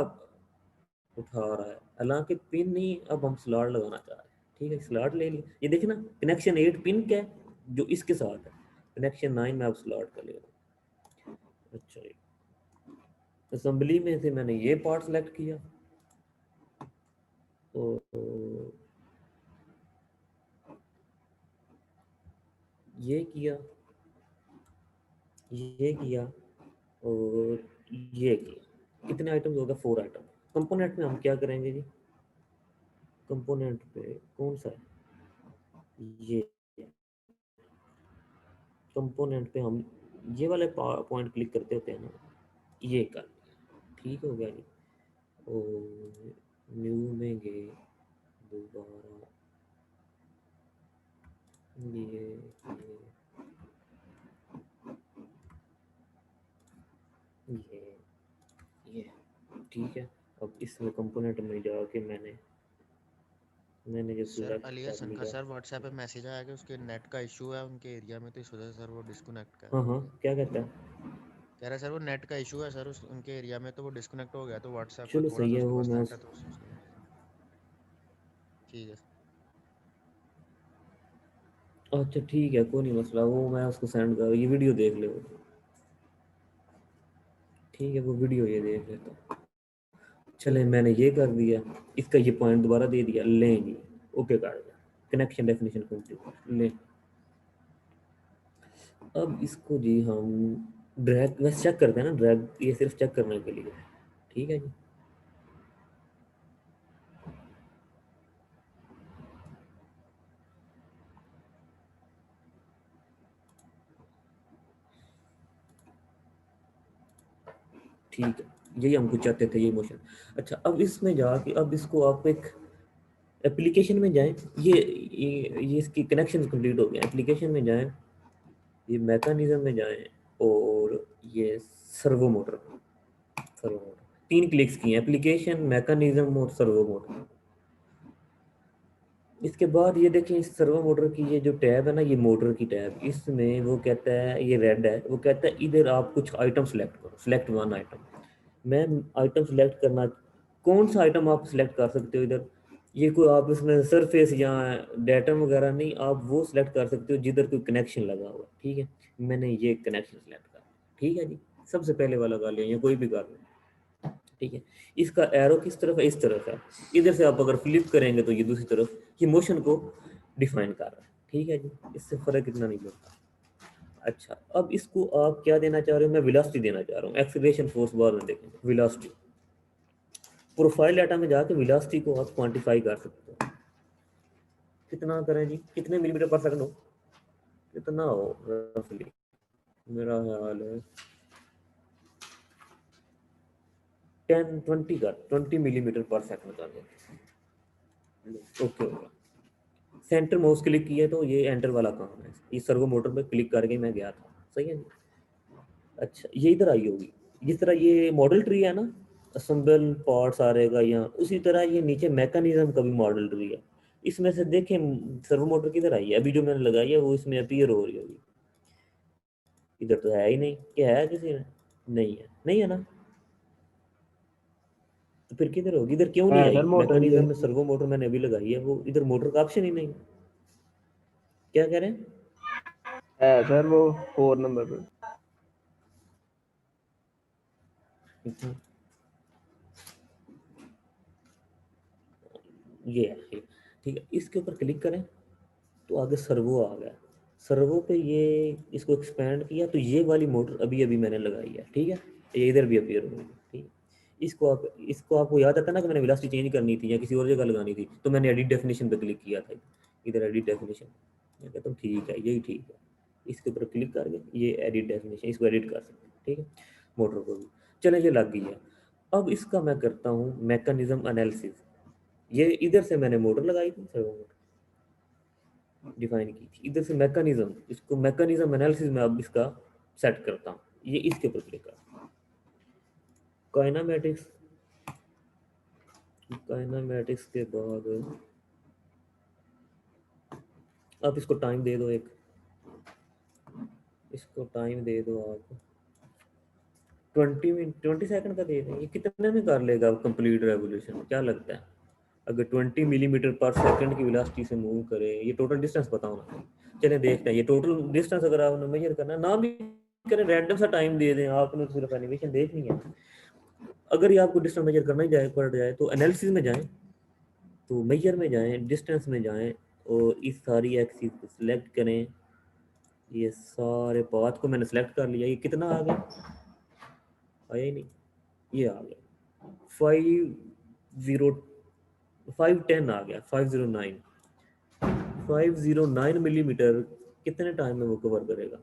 उठा रहा है, हालांकि पिन नहीं, अब हम स्लॉट लगाना चाह रहे हैं, ठीक है। स्लॉट ले लिया, ये देखिए ना कनेक्शन 8 पिन का है जो इसके साथ है, कनेक्शन 9 में अब स्लॉट का ले रहा हूँ। अच्छा, असेंबली में से मैंने ये पार्ट सेलेक्ट किया और ये किया, ये किया और ये किया। कितने आइटम्स हो गए? 4 आइटम। कंपोनेंट में हम क्या करेंगे जी? कंपोनेंट पे कौन सा है? ये कंपोनेंट पे हम ये वाले पॉइंट क्लिक करते होते हैं ना, ये कर, ठीक हो गया जी। और न्यू में गए दोबारा, ये ठीक है। अब इसमें कंपोनेंट में जाके मैंने जो सर सिलेक्ट अलिया कर सनका लिया। सर व्हाट्सएप पे मैसेज आया कि उसके नेट का इशू है उनके एरिया में, तो इस वजह से सर वो डिस्कनेक्ट कर हाँ रहे हाँ, थे। क्या कहता है? कह रहा है सर वो नेट का इशू है सर उनके एरिया में, तो वो डिस्कनेक्ट हो गया, तो व्हाट्सएप पे चलो थोड़ा सही सा है, उसके वो पास मैं नेट है तो उसके लिए। ठीक है। अच्छा ठीक है, कोई नहीं मसला, वो मैं उसको सेंड कर, ये वीडियो देख ले वो, ठीक है, वो वीडियो ये देख लेता हूँ। चले मैंने ये कर दिया, इसका ये पॉइंट दोबारा दे दिया, लें जी, ओके कर दिया, कनेक्शन डेफिनेशन कंप्लीट। ले, अब इसको जी हम ड्रैग वैसे चेक करते हैं ना, ड्रैग ये सिर्फ चेक करने के लिए, ठीक है जी। ठीक है, यही हमको चाहते थे, यही मोशन। अच्छा, अब इसमें जाके अब इसको आप एक एप्लीकेशन में जाएं, ये इसकी कनेक्शन कंप्लीट हो गया। एप्लीकेशन में जाएं, ये मैकेनिज्म में जाएं और ये servo motor, servo motor 3 clicks किए, एप्लीकेशन, मैकेनिज्म और सर्वो मोटर। इसके बाद ये देखें इस सर्वो मोटर की ये जो टैब है ना, ये मोटर की टैब, इसमें वो कहता है, ये रेड है, वो कहता है इधर आप कुछ आइटम सेलेक्ट करो, सेलेक्ट 1 आइटम। मैं आइटम सेलेक्ट करना, कौन सा आइटम आप सेलेक्ट कर सकते हो इधर? ये कोई आप इसमें सरफेस या डेटम वगैरह नहीं, आप वो सिलेक्ट कर सकते हो जिधर कोई कनेक्शन लगा हुआ, ठीक है। मैंने ये कनेक्शन सेलेक्ट कर, ठीक है जी, सबसे पहले वाला कर लिया, या कोई भी कर लें, ठीक है। इसका एरो किस तरफ है? इस तरफ है। इधर से आप अगर फ्लिप करेंगे तो ये दूसरी तरफ, ये मोशन को डिफाइन कर रहा है, ठीक है जी, इससे फर्क इतना नहीं पड़ता। अच्छा, अब इसको आप क्या देना चाह रहे हो? मैं वेलोसिटी देना चाह रहा हूँ, एक्सीलरेशन फोर्स बाद में देखेंगे, वेलोसिटी। प्रोफाइल डाटा में जाके वेलोसिटी को आप क्वांटिफाई कर सकते हो। कितना करें जी, कितने मिलीमीटर पर सेकंड हो, कितना हो रफली, मेरा ख्याल है 20 का 20 मिलीमीटर पर सेकंड कर दो। ओके होगा। सेंटर माउस क्लिक किया तो ये एंटर वाला काम है, ये सर्वो मोटर पे क्लिक करके मैं गया था, सही है। अच्छा ये इधर आई होगी, जिस तरह ये मॉडल ट्री है ना, असेंबल पार्ट्स आ रहेगा यहाँ, उसी तरह ये नीचे मैकेनिज्म का भी मॉडल ट्री है। इसमें से देखें सर्वो मोटर किधर आई है, अभी जो मैंने लगाई है वो इसमें अपीयर हो रही होगी। इधर तो है ही नहीं, क्या है किसी में, नहीं है, नहीं है ना, तो फिर किधर होगी, इधर क्यों नहीं आई। सर मोटर भी है। मैकेनिज्म में सर्वो मोटर मैंने अभी लगाई है, वो इधर मोटर का ऑप्शन ही नहीं। क्या कह रहे हैं, है सर वो 4 नंबर पे। अच्छा, ये है ये। ठीक है, इसके ऊपर क्लिक करें तो आगे सर्वो आ गया, सर्वो पे ये इसको एक्सपेंड किया तो ये वाली मोटर अभी अभी मैंने लगाई है, ठीक है, ये इधर भी अपीयर होगी, ठीक है। इसको आपको याद आता ना कि मैंने वेलोसिटी चेंज करनी थी या किसी और जगह लगानी थी, तो मैंने एडिट डेफिनेशन पे क्लिक किया था, इधर एडिट डेफिनेशन, मैं कहता हूँ ठीक है, यही ठीक है, इसके ऊपर क्लिक करके ये एडिट डेफिनेशन, इसको एडिट कर सकते हैं, ठीक है, मोटर को भी। चलें ये लग गई है। अब इसका मैं करता हूँ मैकेनिज्म एनालिसिस। ये इधर से मैंने मोटर लगाई थी, सर्वो मोटर डिफाइन की थी, इधर से मैकेनिज्म, इसको मैकेनिज्म एनालिसिस में अब इसका सेट करता हूँ, ये इसके ऊपर क्लिक करता हूँ, काइनामेटिक्स, काइनामेटिक्स के बाद आप इसको टाइम दे दो, एक इसको टाइम दे दो आप 20 सेकंड का दे दें, ये कितने में कर लेगा कंप्लीट रेवोल्यूशन, क्या लगता है। अगर 20 मिलीमीटर पर सेकंड की वेलोसिटी से मूव करे, ये टोटल डिस्टेंस बताओ ना, चलें देखते हैं। ये टोटल डिस्टेंस अगर आपने मेजर करना है, ना भी करें, रैंडम सा टाइम दे दें, आपने सिर्फ एनिमेशन देखनी है। अगर ये आपको डिस्टेंस मेजर करना ही जाए पड़ जाए तो एनालिसिस में जाएं, तो मेजर में जाएं, डिस्टेंस में जाएं, और इस सारी एक्सिस को सिलेक्ट करें। ये सारे पाथ को मैंने सेलेक्ट कर लिया, ये कितना आ गया, आया ही नहीं, ये आ गया 510 आ गया, 509 मिलीमीटर। कितने टाइम में वो कवर करेगा,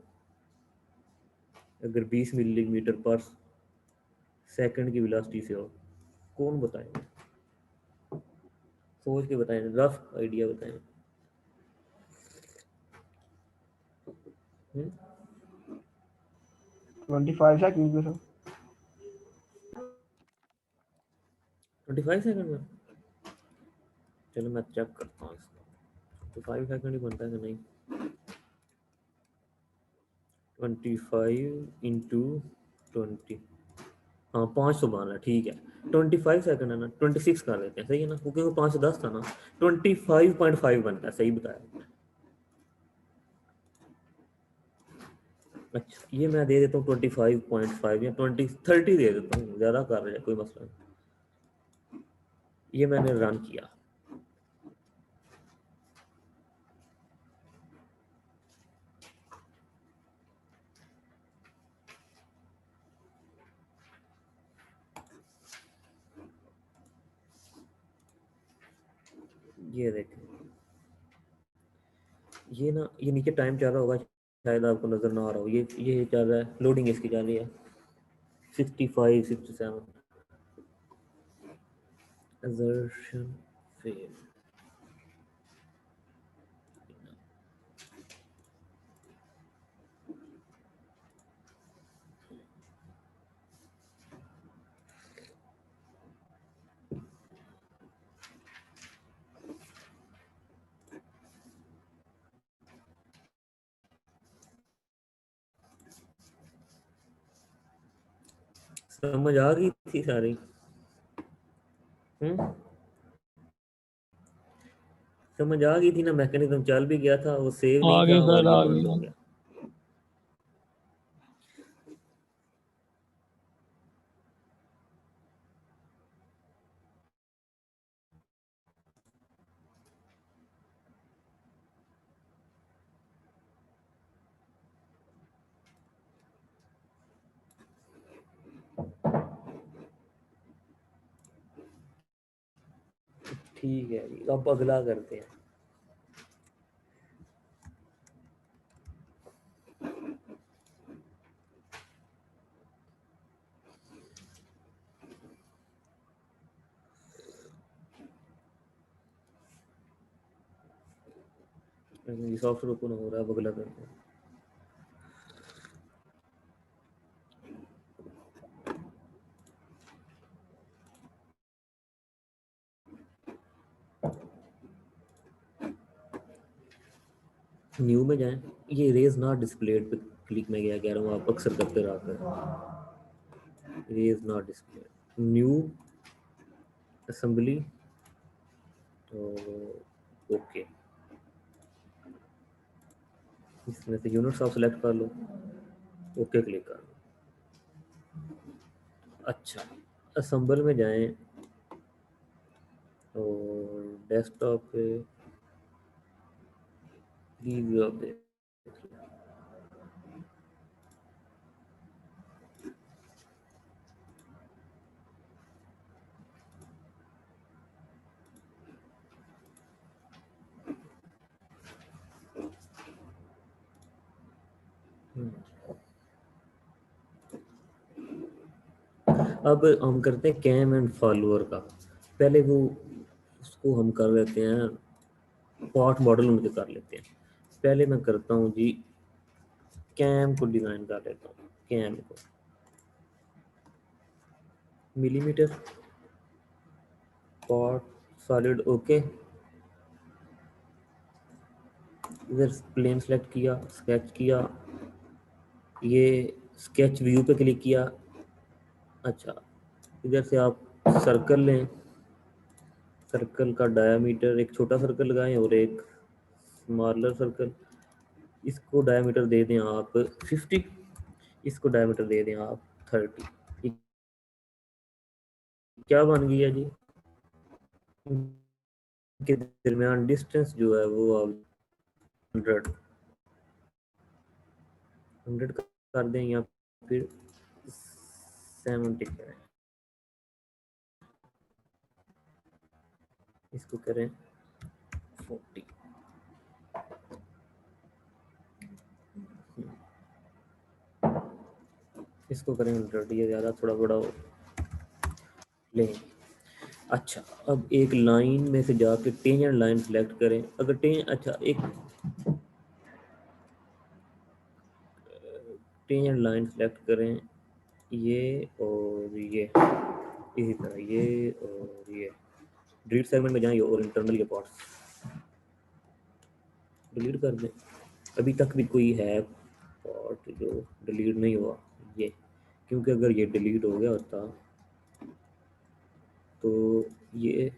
अगर 20 मिलीमीटर पर सेकंड की वेलोसिटी से हो, कौन बताएगा, सोच के बताएं, रफ आइडिया बताएं। 25 सेकंड पे सर। 25 सेकंड में, चलो मैं चेक करता हूँ इसको, तो 5 सेकंड ही बनता है कि नहीं। 25 इंटू 20, हाँ 512, ठीक है। 25 सेकंड है ना, 26 कर देते हैं, सही है ना, क्योंकि वो 5 से 10 था ना, 25.5 बनता है, सही बताया। अच्छा ये मैं दे देता हूँ 25.5 या 30 दे देता हूँ, ज़्यादा कर रहे हैं, कोई मसला नहीं। ये मैंने रन किया, ये देखें, ये ना, ये नीचे टाइम चल रहा होगा, शायद आपको नज़र ना आ रहा हो, ये चल रहा है, लोडिंग इसकी चल रही है 65 67, assertion fail। समझ आ गई थी सारी, समझ आ गई थी ना, मैकेनिज्म चल भी गया था, वो सेव नहीं आगे था और सर ये आगे बंद हो सर। गया। ठीक है जी, अब अगला करते हैं। ये सॉफ्टवेयर ओपन हो रहा है, अब अगला करते हैं। न्यू में जाएं, ये इरेज नॉट डिस्प्लेड पे क्लिक में गया कह रहा हूँ, आप अक्सर करते रहते हैं। Erase not displayed, new assembly, तो ओके, इसमें से यूनिट्स आप सेलेक्ट कर लो, ओके क्लिक कर लो। अच्छा, असेंबल में जाएं और डेस्कटॉप पे रिव्यू आप देख अब हम करते हैं कैम एंड फॉलोअर का। पहले वो उसको हम कर लेते हैं, पार्ट मॉडल उनके कर लेते हैं। पहले मैं करता हूँ जी, कैम को डिज़ाइन कर लेता हूँ। कैम को मिलीमीटर, पार्ट सॉलिड, ओके, इधर प्लेन सेलेक्ट किया, स्केच किया, ये स्केच व्यू पे क्लिक किया। अच्छा, इधर से आप सर्कल लें, सर्कल का डायामीटर, एक छोटा सर्कल लगाएं और एक स्मॉलर सर्कल, इसको डायमीटर दे दें आप 50, इसको डायमीटर दे दें आप 30। क्या बन गया जी, के दरमियान डिस्टेंस जो है वो आप 100 कर दें या फिर 70 करें, इसको करें 40। इसको करें 100, ये ज़्यादा थोड़ा बड़ा हो लें। अच्छा, अब एक लाइन में से जाके टेंजेंट लाइन सेलेक्ट करें। अगर अच्छा, एक टेंजेंट लाइन सेलेक्ट करें, ये और ये, इसी तरह ये और ये। डिलीट सेगमेंट में जाएं और इंटरनल के पार्ट्स डिलीट कर दें। अभी तक भी कोई है पार्ट जो डिलीट नहीं हुआ, ये, क्योंकि अगर ये डिलीट हो गया होता तो ये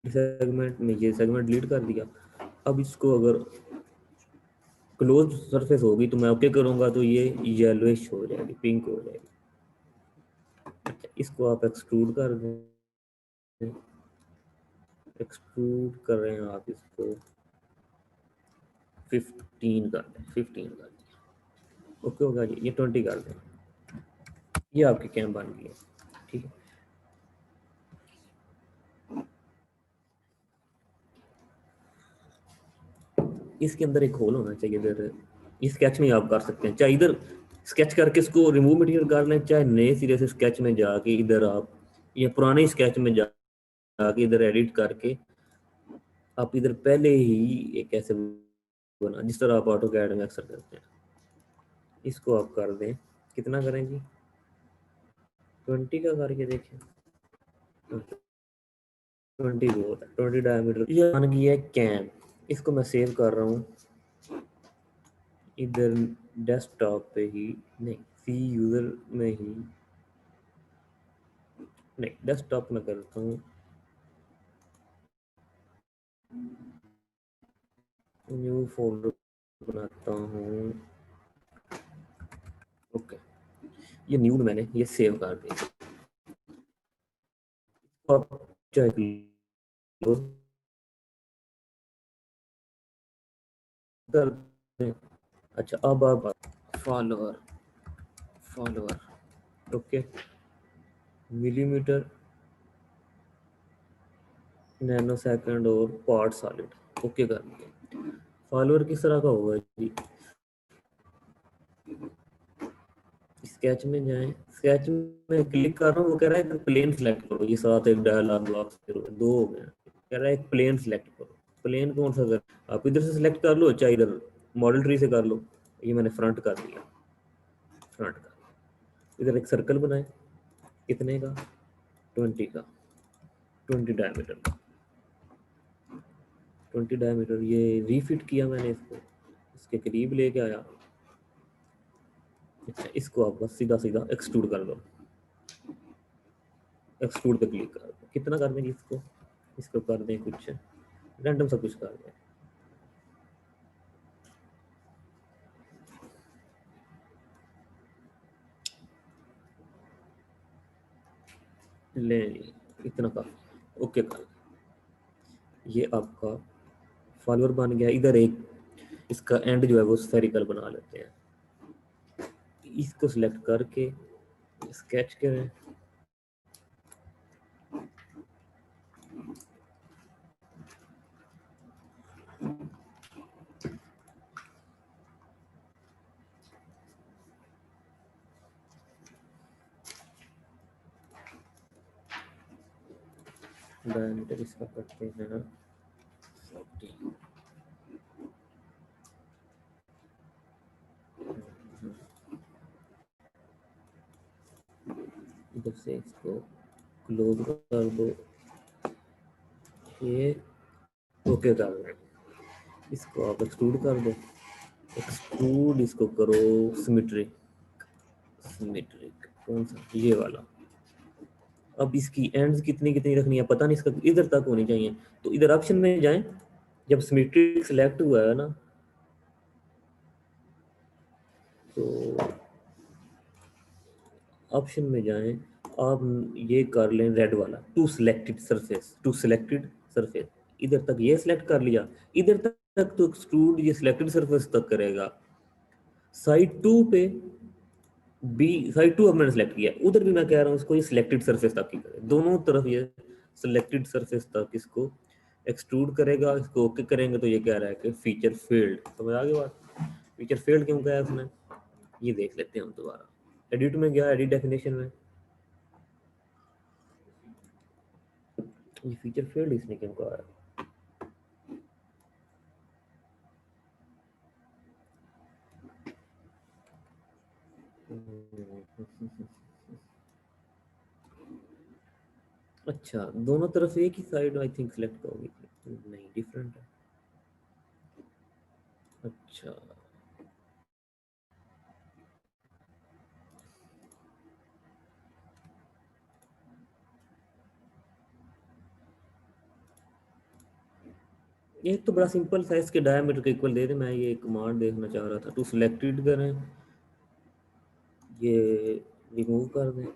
सेगमेंट में, ये सेगमेंट डिलीट कर दिया। अब इसको अगर क्लोज सरफेस होगी तो मैं ओके करूँगा तो ये येलोइश हो जाएगी, पिंक हो जाएगी। अच्छा, इसको आप एक्सट्रूड कर दें, एक्सट्रूड कर रहे हैं आप इसको 15 कर दें, 15 कर दें, ओके होगा जी। ये 20 कर दें, ये आपकी कैम बन गई है, ठीक है। इसके अंदर एक होल होना चाहिए, इधर इस स्केच में आप कर सकते हैं, चाहे इधर स्केच करके इसको रिमूव मटेरियल कर लें, चाहे नए सिरे से स्केच में जाके इधर आप, या पुराने स्केच में जाके इधर एडिट करके आप इधर पहले ही ये कैसे बना, जिस तरह आप ऑटो कैड में अक्सर करते हैं। इसको आप कर दें, कितना करें जी, 20 का करके देखें, 20 बहुत है, 20 डायमीटर। ये बन गई है कैम। इसको मैं सेव कर रहा हूँ इधर डेस्कटॉप पे ही, नहीं सी यूज़र में ही, नहीं डेस्कटॉप में करता हूँ, न्यू फोल्डर बनाता हूँ, ओके। ये न्यू में मैंने ये सेव कर दिया। आप चाहे क्लोज कर दें। अच्छा, अब आप follower, okay, millimetre nano second और पार्ट सॉलिड। ओके कर दिया। फॉलोअर किस तरह का होगा जी? स्केच में जाएं, स्केच में क्लिक कर रहा हूँ, वो कह रहा है प्लेन सेलेक्ट करो। ये साथ एक डायलॉग बॉक्स, दो हो गया। कह रहा है एक प्लेन सेलेक्ट करो। प्लेन कौन सा? कर आप इधर से सिलेक्ट कर लो, चाहे इधर मॉडल ट्री से कर लो। ये मैंने फ्रंट कर दिया, फ्रंट का। इधर एक सर्कल बनाए, कितने का? 20 का, 20 डायमीटर का, 20 डायमीटर। ये रीफिट किया मैंने इसको, इसके करीब लेके आया। अच्छा, इसको आप बस सीधा सीधा एक्सट्रूड कर दो। एक्सट्रूड पे क्लिक कर दो। कितना कर देंगे इसको? इसको कर दें कुछ रैंडम सा कुछ कर दें। ले इतना का ओके कर। ये आपका फॉलोअर बन गया। इधर एक इसका एंड जो है वो स्फेरिकल बना लेते हैं। इसको सिलेक्ट करके स्केच करें। डायमीटर इसका करते हैं 40। इधर से इसको क्लोज कर दो। ये ओके कर दो। इसको आप एक्सट्रूड कर दो। एक्सट्रूड इसको करो सिमेट्रिक। सिमेट्रिक कौन सा? ये वाला। अब इसकी एंड्स कितनी कितनी रखनी है पता नहीं, इसका इधर तक होनी चाहिए। तो इधर ऑप्शन में जाएं, जब सिमेट्रिक सिलेक्ट हुआ है ना, तो ऑप्शन में जाएं आप, ये कर लें रेड वाला, to selected surface. To selected surface, इधर तक ये सिलेक्ट कर लिया। इधर तक तो एक्सट्रूड ये सिलेक्टेड सरफेस तक करेगा। साइड 2 पे बी, साइड 2 अब मैंने सेलेक्ट किया, उधर भी मैं कह रहा हूँ इसको ये सिलेक्टेड सरफेस तक ही करे। दोनों तरफ ये सिलेक्टेड सरफेस तक इसको एक्सट्रूड करेगा। इसको ओके करेंगे तो ये कह रहा है कि फीचर फेल्ड। समझ आ गई बात? फीचर फेल्ड क्यों कहा है उसने, ये देख लेते हैं हम दोबारा। एडिट में गया, एडिट डेफिनेशन में, ये फीचर फेल्ड इसने क्यों कहा है? अच्छा, दोनों तरफ एक ही साइड आई थिंक सिलेक्ट होगी, नहीं डिफरेंट है। अच्छा, ये तो बड़ा सिंपल सा, इसके डायमीटर के इक्वल दे दे। मैं ये कमांड देखना चाह रहा था। टू सिलेक्टेड करें, ये रिमूव कर दें,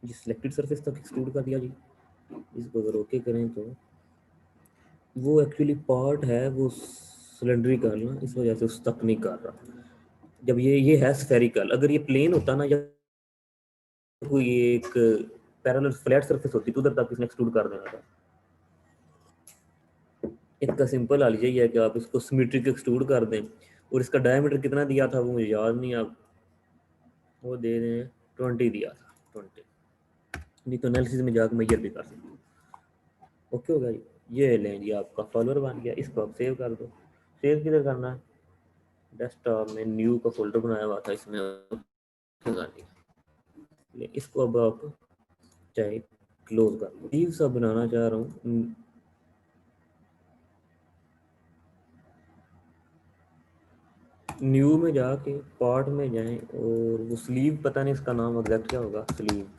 ये सिलेक्टेड सरफेस तक एक्सट्रूड कर दिया जी। इसको अगर ओके करें तो वो एक्चुअली पार्ट है वो सिलेंड्रिकल ना, इस वजह से उस तक नहीं कर रहा। जब ये है स्फेरिकल, अगर ये प्लेन होता ना, या कोई एक पैरेलल फ्लैट सरफेस होती तो उधर तक इसने एक्सट्रूड कर देना था। इसका सिंपल हाल यही है कि आप इसको सिमेट्रिक एक्सट्रूड कर दें। और इसका डायमीटर कितना दिया था वो मुझे याद नहीं, आप वो दे दें 20 दिया था, 20। नहीं तो एनालिसिस में जाकर मेजर भी कर सकते हैं। ओके हो गया जी। ये लें जी, आपका फॉलोअर बन गया। इसको आप सेव कर दो। सेव किधर करना है? डेस्कटॉप में न्यू का फोल्डर बनाया हुआ था, इसमें कर दिया। इसको अब आप चाहे क्लोज कर दो। लीव सा बनाना चाह रहा हूँ। न्यू में जाके पार्ट में जाएं और वो स्लीव, पता नहीं इसका नाम एग्जैक्ट क्या होगा, sleeve.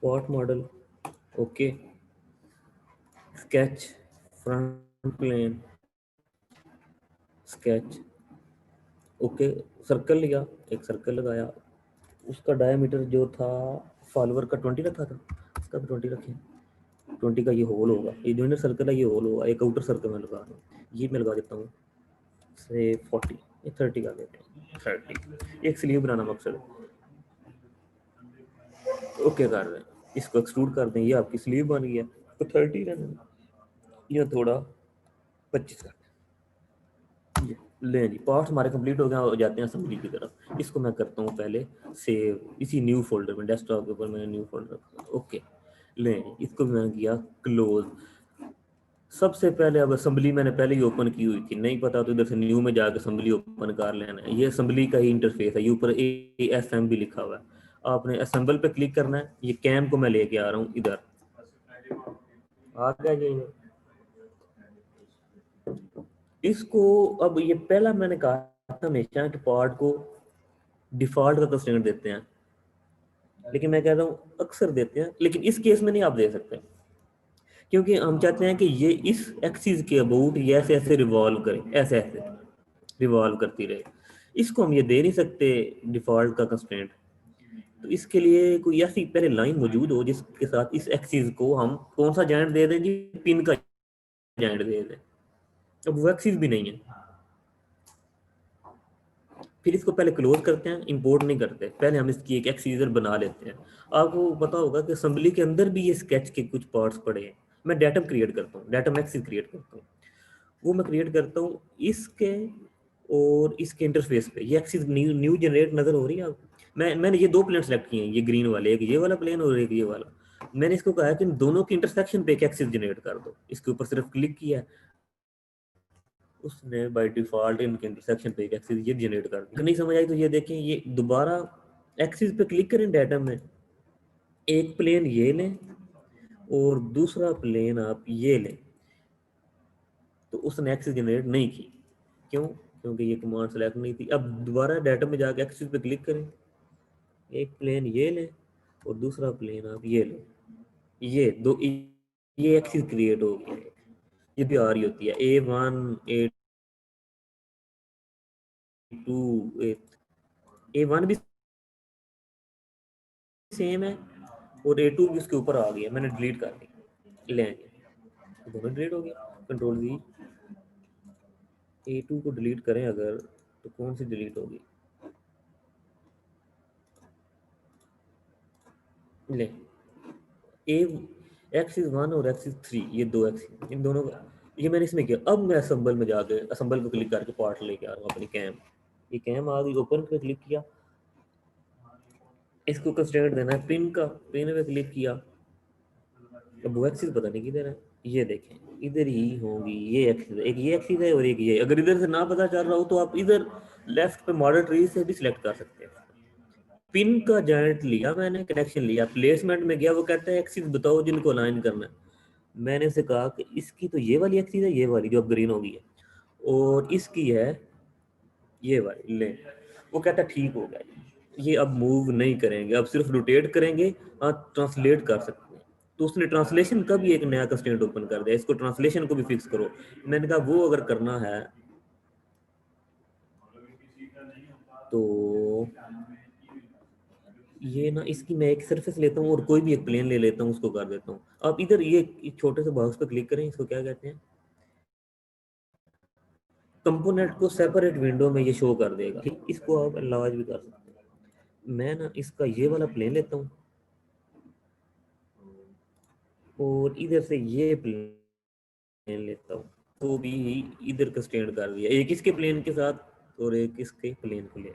Part model okay, sketch front plane, sketch okay. Circle लिया, एक सर्कल लगाया। उसका डायमीटर जो था फॉलोअर का 20 रखा था, इसका भी 20 रखें। 20 का ये होल होगा, ये जो इनर सर्कल है ये होल होगा। एक आउटर सर्कल में लगा रहा हूँ, ये मैं लगा देता हूँ से 40, ये 30 का देते हैं, 30 एक स्लीव बनाना मकसद है। ओके कर रहे हैं, इसको एक्सट्रूड कर दें, ये आपकी स्लीव बन गया, तो 30 रहने दें, या थोड़ा 25 कर दें। ले जी, पार्ट हमारे कंप्लीट हो गए, हो जाते हैं असेंबली की तरफ। इसको मैं करता हूँ पहले सेव इसी न्यू फोल्डर में, डेस्कटॉप के ऊपर मैंने न्यू फोल्डर रखा। ओके ले, इसको मैंने किया क्लोज। सबसे पहले अब असेंबली मैंने पहले ही ओपन की हुई थी, नहीं पता तो इधर से न्यू में जाकर असेंबली ओपन कर लेना है। ये असेंबली का ही इंटरफेस है, ये ऊपर ASM भी लिखा हुआ है, आपने असेंबल पे क्लिक करना है। ये कैम को मैं लेके आ रहा हूँ इधर, आ गया ये। इसको अब ये पहला मैंने कहा था हमेशा कि पार्ट को डिफॉल्ट का कंस्ट्रेंट देते हैं, लेकिन मैं कह रहा हूँ अक्सर देते हैं, लेकिन इस केस में नहीं आप दे सकते, क्योंकि हम चाहते हैं कि ये इस एक्सिस के अबाउट ये ऐसे ऐसे रिवॉल्व करे, ऐसे ऐसे रिवॉल्व करती रहे। इसको हम ये दे नहीं सकते डिफॉल्ट का कंस्ट्रेंट। तो इसके लिए कोई ऐसी पहले लाइन मौजूद हो जिसके साथ इस एक्सिस को हम कौन सा जॉइंट दे दें जी, पिन का जॉइंट दे दें। अब वो एक्सिस भी नहीं है, फिर इसको पहले क्लोज करते हैं, इंपोर्ट नहीं करते, पहले हम इसकी एक एक्सीजर बना लेते हैं। आपको पता होगा कि असेंबली के अंदर भी ये स्केच के कुछ पार्ट्स पड़े हैं। मैं डेटम क्रिएट करता हूँ, डेटम एक्सिस क्रिएट करता हूँ, वो मैं क्रिएट करता हूँ इसके और इसके इंटरफेस पे। ये एक्सिस न्यू जनरेट नजर हो रही है आपको। मैंने ये दो प्लेन सेलेक्ट किए हैं, ये ग्रीन वाले, एक ये वाला प्लेन और एक ये वाला। मैंने इसको कहा कि इन दोनों की इंटरसेक्शन पे एक एक्सिस जनरेट कर दो। इसके ऊपर सिर्फ क्लिक किया, उसने बाय डिफॉल्ट इनके इंटरसेक्शन पे एक एक्सिस ये जनरेट कर दी। नहीं समझ आई तो ये देखें, ये दोबारा एक्सिस पे क्लिक करें डाटा में, एक प्लेन ये लें और दूसरा प्लेन आप ये लें, तो उसने एक्सिस जनरेट नहीं की। क्यों? क्योंकि ये कमांड सेलेक्ट नहीं थी। अब दोबारा डाटा में जाके एक्सिस पे क्लिक करें, एक प्लेन ये लें और दूसरा प्लेन आप ये लें, ये दो, ये एक्सिस क्रिएट हो गया। ये भी आ रही होती है A1 A2 A1 भी सेम है और A2 भी उसके ऊपर आ गया, मैंने डिलीट कर दिया। लेंगे दोनों डिलीट हो गया। कंट्रोल V, A2 को डिलीट करें अगर तो कौन सी डिलीट होगी? ले, एक्सिस 1 और एक्सिस 3, ये दो एक्सिस, इन दोनों का ये मैंने इसमें किया। अब मैं असेंबल में जाके असेंबल पे क्लिक करके पार्ट लेके आ रहा हूँ अपनी कैम। ये कैम आ गई, ओपन पे क्लिक किया, इसको कंस्ट्रेंट देना है पिन का, पिन पे क्लिक किया। अब वो एक्सिस पता नहीं किधर है, ये देखें इधर ही होंगी ये एक्सिस, एक ये एक्सिस है और एक ये। अगर इधर से ना पता चल रहा हो तो आप इधर लेफ्ट पे मॉडल ट्री से भी सिलेक्ट कर सकते हैं। पिन का जॉइंट लिया मैंने, कनेक्शन लिया, प्लेसमेंट में गया, वो कहता है एक्सिस बताओ जिनको अलाइन करना है। मैंने उसे कहा कि इसकी तो ये वाली एक्सिस है, ये वाली जो अब ग्रीन हो गई है, और इसकी है ये वाली। ले, वो कहता है ठीक हो गया, ये अब मूव नहीं करेंगे, अब सिर्फ रोटेट करेंगे। हाँ, ट्रांसलेट कर सकते हैं। तो उसने ट्रांसलेशन का भी एक नया कंस्ट्रेंट ओपन कर दिया, इसको ट्रांसलेशन को भी फिक्स करो। मैंने कहा वो अगर करना है तो ये ना, इसकी मैं एक सरफेस लेता हूँ और कोई भी एक प्लेन ले लेता हूँ, उसको कर देता हूँ। आप इधर ये छोटे से बॉक्स पर क्लिक करें, इसको क्या कहते हैं, कंपोनेंट को सेपरेट विंडो में ये शो कर देगा। ठीक, इसको आप एनलार्ज भी कर सकते हैं। मैं ना इसका ये वाला प्लेन लेता हूँ और इधर से ये प्लेन लेता हूँ, तो भी इधर का स्टैंड कर दिया, एक इसके प्लेन के साथ और एक इसके प्लेन को ले,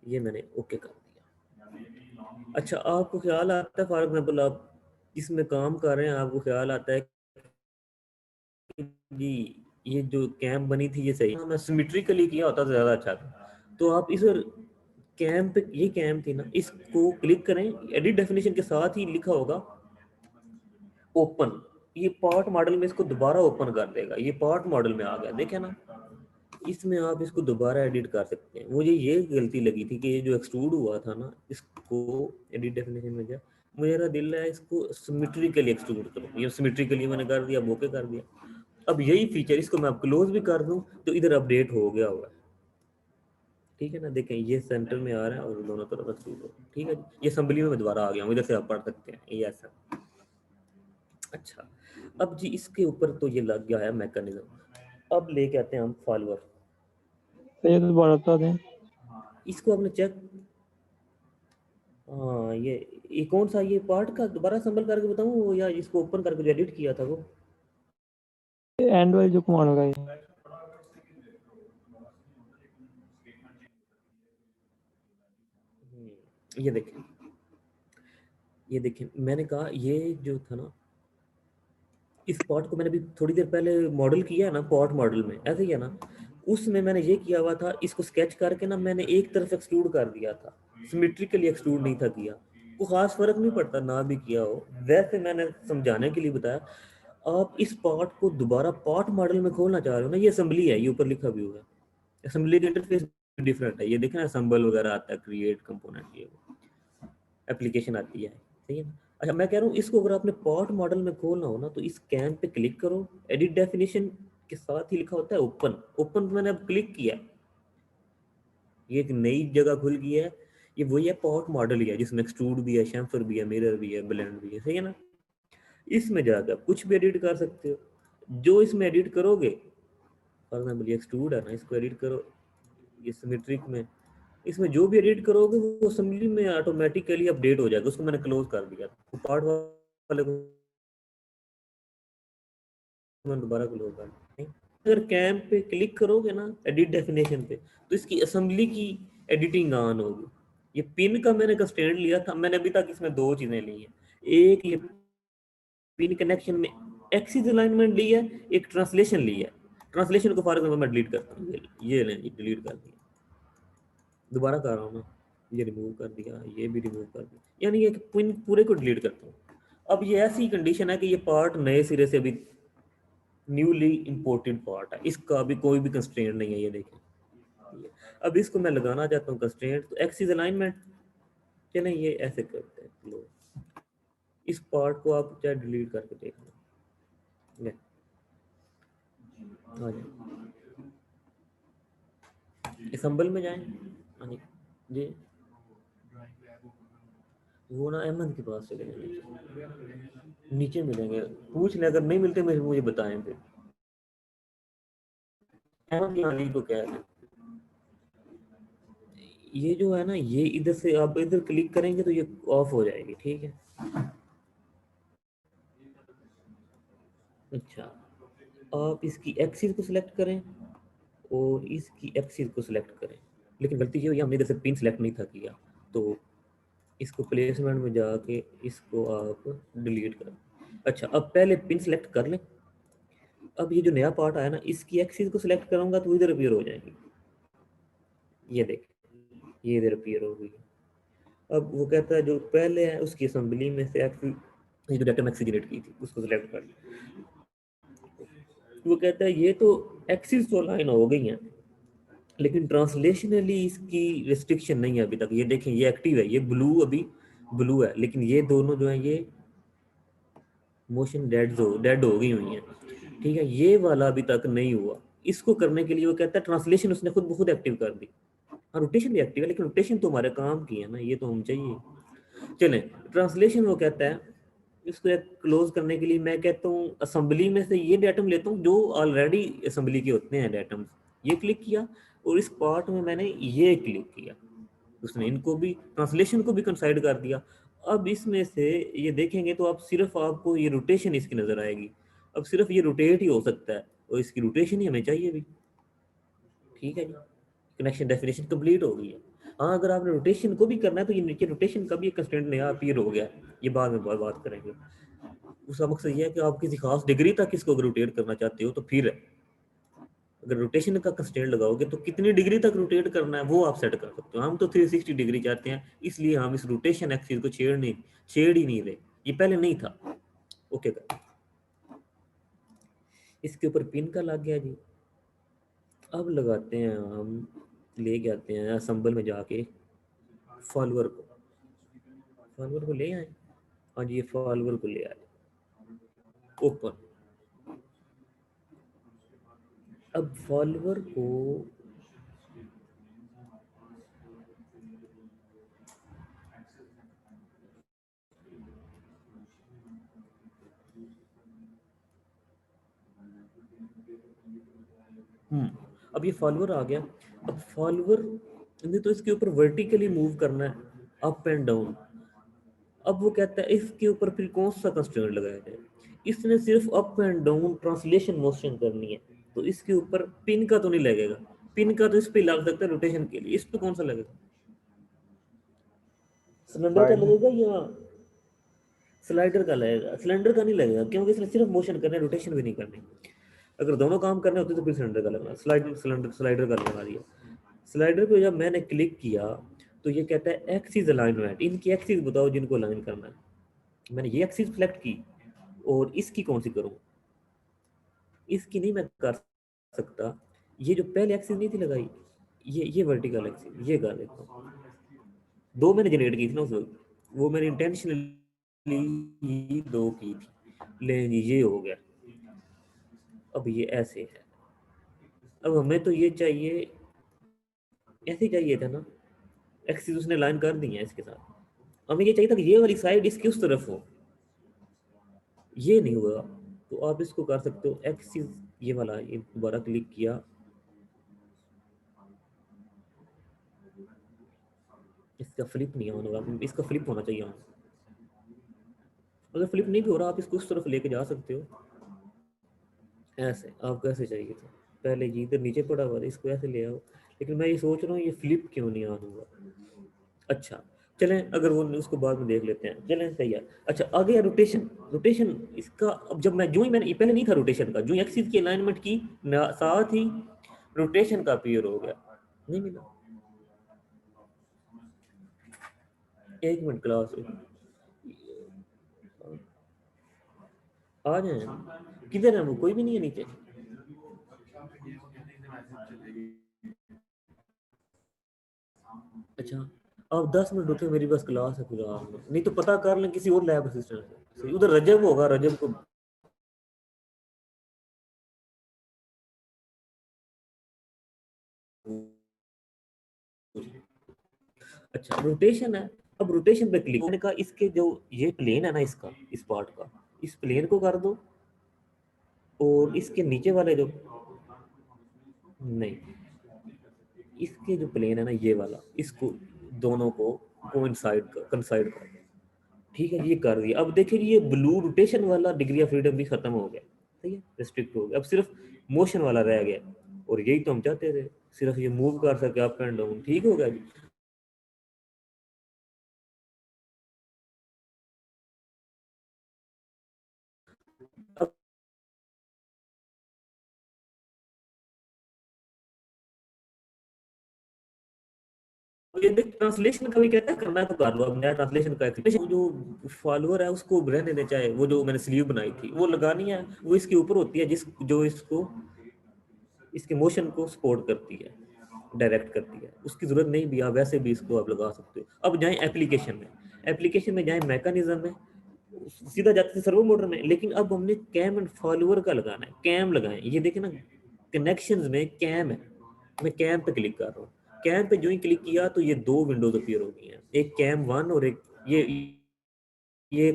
ये मैंने ओके कर दिया। अच्छा, आपको ख्याल आता है फॉर एग्जाम्पल आप इसमें काम कर रहे हैं, आपको ख्याल आता है कि ये जो कैम बनी थी ये सही, मैं सिमेट्रिकली किया होता तो ज़्यादा अच्छा था। तो आप इस कैम पे, ये कैम थी ना, इसको क्लिक करें, एडिट डेफिनेशन के साथ ही लिखा होगा ओपन, ये पार्ट मॉडल में इसको दोबारा ओपन कर देगा। ये पार्ट मॉडल में आ गया, देखे ना, इसमें आप इसको दोबारा एडिट कर सकते हैं। मुझे ये गलती लगी थी कि ये जो एक्सट्रूड हुआ था ना, इसको एडिट डेफिनेशन में गया, मेरा दिल है इसको सिमेट्रिकली एक्सट्रूड करो। ये सिमेट्रिकली मैंने कर दिया, ओके कर दिया। अब यही फीचर, इसको मैं अब क्लोज भी कर दूं तो इधर अपडेट हो गया हुआ है, ठीक है ना। देखें ये सेंटर में आ रहा है और दोनों तरफ एक्सट्रूड हो, ठीक है। ये असेंबली में दोबारा आ गया हूँ, इधर से आप पढ़ सकते हैं ये ऐसा। अच्छा, अब जी इसके ऊपर तो ये लग गया है मैकेनिज्म। अब लेके आते हैं हम फॉलोअर। ये तो बता दें। इसको आपने चेक, हाँ ये कौन सा ये पार्ट का दोबारा असेंबल करके बताऊं या इसको ओपन करके जो एडिट किया था वो? एंड वाली जो कमांड होगा ये। ये देखें मैंने कहा ये जो था ना, इस पार्ट को मैंने भी थोड़ी देर पहले मॉडल किया है ना, पार्ट मॉडल में ऐसे ही है ना, उसमें मैंने ये किया हुआ था, इसको स्केच करके ना मैंने एक तरफ एक्सट्रूड कर दिया था, सिमेट्रिकली एक्सट्रूड नहीं था किया, को खास फर्क नहीं पड़ता ना भी किया हो, वैसे मैंने समझाने के लिए बताया। आप इस पार्ट को दोबारा पार्ट मॉडल में खोलना चाह रहे हो ना, ये असेंबली है, ये ऊपर लिखा भी हुआ है, असेंबली का इंटरफेस डिफरेंट है, ये देखें असेंबल वगैरह आता है, क्रिएट कंपोनेंट, ये एप्लीकेशन आती है, सही है ना। अच्छा मैं कह रहा हूँ इसको अगर आपने पार्ट मॉडल में खोलना हो ना, तो इस कैम पे क्लिक करो, एडिट डेफिनेशन के साथ ही लिखा होता है ओपन, ओपन पे मैंने अब क्लिक किया, ये एक नई जगह खुल गई है, ये वही है पार्ट मॉडल ही है जिसमें एक्सट्रूड भी है, शैम्फर भी है, मिरर भी है, ब्लेंड भी है, सही है ना। इसमें जाकर कुछ भी एडिट कर सकते हो, जो इसमें एडिट करोगे, फॉर एग्जाम्पल ये एक्सट्रूड है ना, इसको एडिट करो, ये सिमेट्रिक में, इसमें जो भी एडिट करोगे वो असेंबली में ऑटोमेटिकली अपडेट हो जाएगा। उसको मैंने क्लोज कर दिया, तो पार्ट वाले को मैं दोबारा क्लोज कर दिया। अगर कैम पे क्लिक करोगे ना एडिट डेफिनेशन पे, तो इसकी असेंबली की एडिटिंग ऑन होगी। ये पिन का मैंने कंस्ट्रेंट लिया था, मैंने अभी तक इसमें दो चीजें ली हैं, एक ये पिन कनेक्शन में एक्सिस अलाइनमेंट ली है, एक ट्रांसलेशन ली है। ट्रांसलेशन को फॉर एग्जाम्पल मैं डिलीट करता हूँ, ये लें डिलीट कर दिया, दोबारा कर रहा हूँ ना, ये रिमूव कर दिया, ये भी रिमूव कर दिया, यानी ये पिन पूरे को डिलीट करता हूँ। अब ये ऐसी कंडीशन है कि ये पार्ट नए सिरे से अभी न्यूली इंपोर्टेड पार्ट है, इसका अभी कोई भी कंस्ट्रेंट नहीं है, ये देखें। अब इसको मैं लगाना चाहता हूँ कंस्ट्रेंट, तो एक्सिस अलाइनमेंट, चलें ये ऐसे करते हैं, लो इस पार्ट को आप चाहे डिलीट करके देख लो, आ जाए असम्बल में जाएं, हाँ जी जी, वो ना अहमद के पास चले जाएंगे, नीचे मिलेंगे, पूछ लें, अगर नहीं मिलते मुझे बताएं फिर। अहमद की अली को क्या है, ये जो है ना, ये इधर से आप इधर क्लिक करेंगे तो ये ऑफ हो जाएगी, ठीक है। अच्छा आप इसकी एक्सिस को सिलेक्ट करें और इसकी एक्सिस को सिलेक्ट करें, लेकिन गलती ये हुई हमने इधर से पिन सिलेक्ट नहीं था किया, तो इसको प्लेसमेंट में जाके इसको आप डिलीट करें। अच्छा अब पहले पिन सिलेक्ट कर लें, अब ये जो नया पार्ट आया ना, इसकी एक्सिस को सिलेक्ट करूंगा तो इधर अपीयर हो जाएगी, ये देख ये इधर अपीयर हो गई। अब वो कहता है जो पहले है उसकी असेंबली में से एक्सिस, ये जो डाटा मैक्स जनरेट की थी उसको सिलेक्ट कर, वो कहता है ये तो एक्सिस तो लाइन हो गई हैं, लेकिन ट्रांसलेशनली इसकी रिस्ट्रिक्शन नहीं है अभी तक, ये देखें ये एक्टिव है, ये ब्लू अभी ब्लू है, लेकिन ये दोनों जो है ये मोशन डेड हो गई हुई हैं, ठीक है, ये वाला अभी तक नहीं हुआ। इसको करने के लिए वो कहता है ट्रांसलेशन उसने खुद ब खुद एक्टिव कर दी, हाँ रोटेशन भी एक्टिव है, लेकिन रोटेशन तो हमारे काम की है ना, ये तो हम चाहिए। चलें ट्रांसलेशन वो कहता है, इसको क्लोज करने के लिए मैं कहता हूँ असेंबली में से ये डेटम लेता हूँ जो ऑलरेडी असेंबली के होते हैं डेटम, ये क्लिक किया और इस पार्ट में मैंने ये क्लिक किया, उसने इनको भी ट्रांसलेशन को भी कंसाइड कर दिया। अब इसमें से ये देखेंगे तो आप सिर्फ आपको ये रोटेशन इसकी नजर आएगी, अब सिर्फ ये रोटेट ही हो सकता है और इसकी रोटेशन ही हमें चाहिए भी, ठीक है जी, कनेक्शन डेफिनेशन कंप्लीट हो गई है। हाँ अगर आपने रोटेशन को भी करना है तो ये नीचे रोटेशन का भी एक कंस्ट्रेंट नया अपीयर हो गया है, ये बाद में बात करेंगे। उसका मकसद ये है कि आप किसी खास डिग्री तक इसको अगर रोटेट करना चाहते हो तो फिर अगर रोटेशन का कंस्ट्रेंट लगाओगे तो कितनी डिग्री तक रोटेट करना है वो आप सेट कर सकते हो। हम तो 360 डिग्री चाहते हैं, इसलिए हम इस रोटेशन एक्सिस को छेड़ ही नहीं रहे, ये पहले नहीं था। ओके कर, इसके ऊपर पिन का लग गया जी। अब लगाते हैं हम, लेके आते हैं असम्बल में जाके फॉलोअर को ले आए, हाँ जी ये फॉलोअर को ले आए, ओपन। अब फॉलोअर को अब ये फॉलोअर आ गया। अब फॉलोअर ने तो इसके ऊपर वर्टिकली मूव करना है, अप एंड डाउन। अब वो कहता है इसके ऊपर फिर कौन सा कंस्ट्रेंट लगाया जाए। इसने सिर्फ up and down translation motion करनी है, तो इसके ऊपर पिन का तो नहीं लगेगा। पिन का तो इस पे लग सकता है रोटेशन के लिए, इस पे कौन सा लगेगा? सिलेंडर का लगेगा या स्लाइडर का लगेगा? सिलेंडर का नहीं लगेगा, क्योंकि इसने सिर्फ मोशन करना है, रोटेशन भी नहीं करनी। अगर दोनों काम करने होते तो फिर सिलेंडर का लगना, स्लाइडर का लगा दिया। स्लाइडर पे जब मैंने क्लिक किया तो ये कहता है एक्सिस अलाइनमेंट, इनकी एक्सिस बताओ जिनको अलाइन करना है। मैंने ये एक्सिस सेलेक्ट की, और इसकी कौन सी करूं? इसकी नहीं मैं कर सकता। ये जो पहले एक्सिस नहीं थी लगाई, ये वर्टिकल एक्सिस, ये कर लेता हूं। दो मैंने जनरेट की थी ना उस वक्त, वो मैंने इंटेंशनली दो की थी। ले जी, ये हो गया। अब ये ऐसे है। अब हमें तो ये चाहिए, ऐसे ही चाहिए था ना, एक्सिस उसने लाइन कर दी है इसके साथ। हमें ये चाहिए था कि ये वाली साइड इसकी उस तरफ हो, ये नहीं हुआ। तो आप इसको कर सकते हो एक्सिस, ये वाला, ये दोबारा क्लिक किया, इसका फ्लिप नहीं ऑन होगा, इसका फ्लिप होना चाहिए ऑन। अगर फ्लिप नहीं भी हो रहा, आप इसको उस तरफ लेके जा सकते हो। ऐसे आपको ऐसे चाहिए था, पहले ये इधर नीचे पड़ा हुआ था, इसको ऐसे ले आओ। लेकिन मैं ये सोच रहा हूँ ये फ्लिप क्यों नहीं ऑन हुआ। अच्छा चलें, अगर वो उसको बाद में देख लेते हैं, चलें सही है। अच्छा आ गया रोटेशन। रोटेशन इसका, अब जब मैं जो ही मैंने, ये पहले नहीं था रोटेशन का, जो एक्सिस की अलाइनमेंट की साथ ही रोटेशन का अपीयर हो गया। नहीं मिला, एक मिनट क्लास आ जाए। किधर है वो? कोई भी नहीं है नीचे। अच्छा अब 10 मिनट रुके, मेरी बस क्लास है फिलहाल, नहीं तो पता कर लें किसी और लैब असिस्टेंट से। उधर रजब होगा, रजब को अच्छा रोटेशन है। अब रोटेशन पे क्लिक, मैंने कहा इसके जो ये प्लेन है ना, इसका, इस पार्ट का, इस प्लेन को कर दो, और इसके नीचे वाले जो, नहीं, इसके जो प्लेन है ना ये वाला, इसको दोनों को कंसाइड कर। ठीक है, ये कर दिया। अब देखिए ये ब्लू रोटेशन वाला डिग्री ऑफ फ्रीडम भी खत्म हो गया, सही है, रिस्ट्रिक्ट हो गया। अब सिर्फ मोशन वाला रह गया, और यही तो हम चाहते थे, सिर्फ ये मूव कर सके अप एंड डाउन। ठीक हो गया जी। अब ये देख, ट्रांसलेशन का भी कहता है करना है तो कर लो। अब नया ट्रांसलेशन का जो फॉलोअर है उसको रहने दे, चाहे वो जो मैंने स्लीव बनाई थी वो लगानी है, वो इसके ऊपर होती है, जिस जो इसको, इसके मोशन को सपोर्ट करती है, डायरेक्ट करती है। उसकी जरूरत नहीं भी, आप वैसे भी इसको आप लगा सकते हो। अब जाएं एप्लीकेशन में, एप्लीकेशन में जाएं, मैकेनिज्म में, सीधा जाते थे सर्वो मोटर में। लेकिन अब हमने कैम एंड फॉलोअर का लगाना है, कैम लगाएं। ये देखें ना, कनेक्शंस में कैम है, मैं कैम पे क्लिक कर रहा हूँ। कैम पे जो ही क्लिक किया तो ये दो विंडोज अपीयर हो गई हैं, एक कैम 1 और एक ये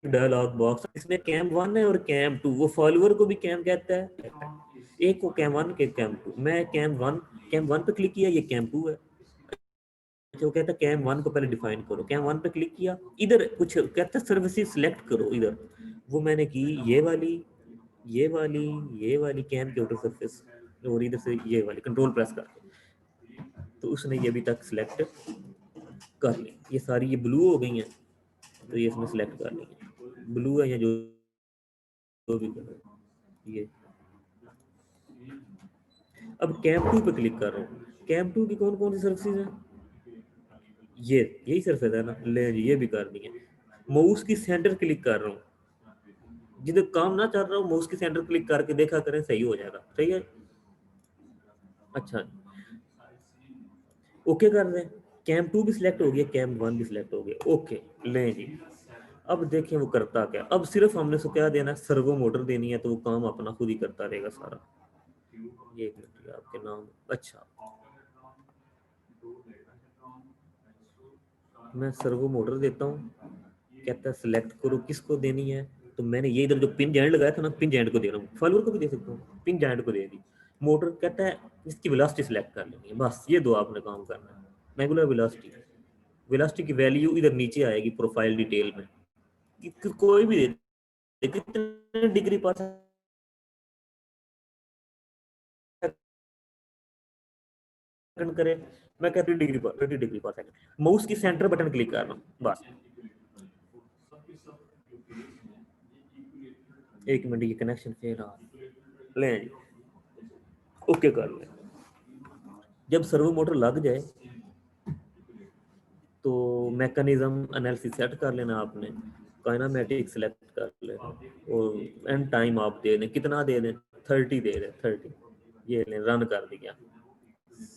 डायलॉग बॉक्स। इसमें कैम 1 है और कैम 2, वो फॉलोअर को भी कैम कहता है, एक को कैम 1 के कैम 2। मैं कैम 1 पे क्लिक किया, ये कैम 2 है। अच्छा वो कहता है कैम 1 को पहले डिफाइन करो, कैम 1 पे क्लिक किया, इधर कुछ कहता है सर्विसेज सिलेक्ट करो इधर, वो मैंने की, ये वाली ये वाली कैम की आउटर सरफेस, और इधर से ये वाली कंट्रोल प्रेस करके, तो उसने ये अभी तक सिलेक्ट कर ली। ये सारी ये ब्लू हो गई हैं, तो ये इसमें सिलेक्ट कर ली है, ब्लू है या जो भी कलर ये। अब कैम 2 पे क्लिक कर रहा हूँ। कैम 2 की कौन कौन सी सर्विसेज हैं? ये यही सर्फेस है ना, ले जी, ये भी कर दी है। माउस की सेंटर क्लिक कर रहा हूँ, जिधर काम ना चल रहा हूँ माउस की सेंटर क्लिक करके देखा करें, सही हो जाएगा। सही है, अच्छा ओके कर दें। कैम 2 भी सिलेक्ट हो गया, कैम 1 भी सिलेक्ट हो गया, ओके ले जी। अब देखें वो करता क्या। अब सिर्फ हमने उसको क्या देना है, सर्वो मोटर देनी है, तो वो काम अपना खुद ही करता रहेगा सारा। ये एक मिनट, आपके नाम, अच्छा मैं सर्वो मोटर देता हूँ, कहता है सिलेक्ट करो किसको देनी है, तो तो मैंने ये इधर जो पिन जॉइंट लगाया था ना, पिन जॉइंट को दे रहा हूँ, फॉलोअर को भी दे सकता हूँ, पिन जॉइंट को दे दी। मोटर कहता है इसकी वेलोसिटी सिलेक्ट कर लेनी है, बस ये दो आपने काम करना है। एंगुलर वेलोसिटी, वेलोसिटी की वैल्यू इधर नीचे आएगी प्रोफाइल डिटेल में, कोई भी दे दे, कितने डिग्री पर सेकंड करे, मैं कहती 30 डिग्री पर सेकंड। माउस की सेंटर बटन क्लिक कर रहा हूँ बस। एक मिनट, ये कनेक्शन फेल आ ले जी, ओके कर ले। जब सर्वो मोटर लग जाए तो मैकेनिज्म एनालिसिस सेट कर लेना आपने, काइनेमेटिक सेलेक्ट कर लेना और एंड टाइम आप दे दें, कितना दे दें, 30 दे दें, 30। ये ले रन कर दिया।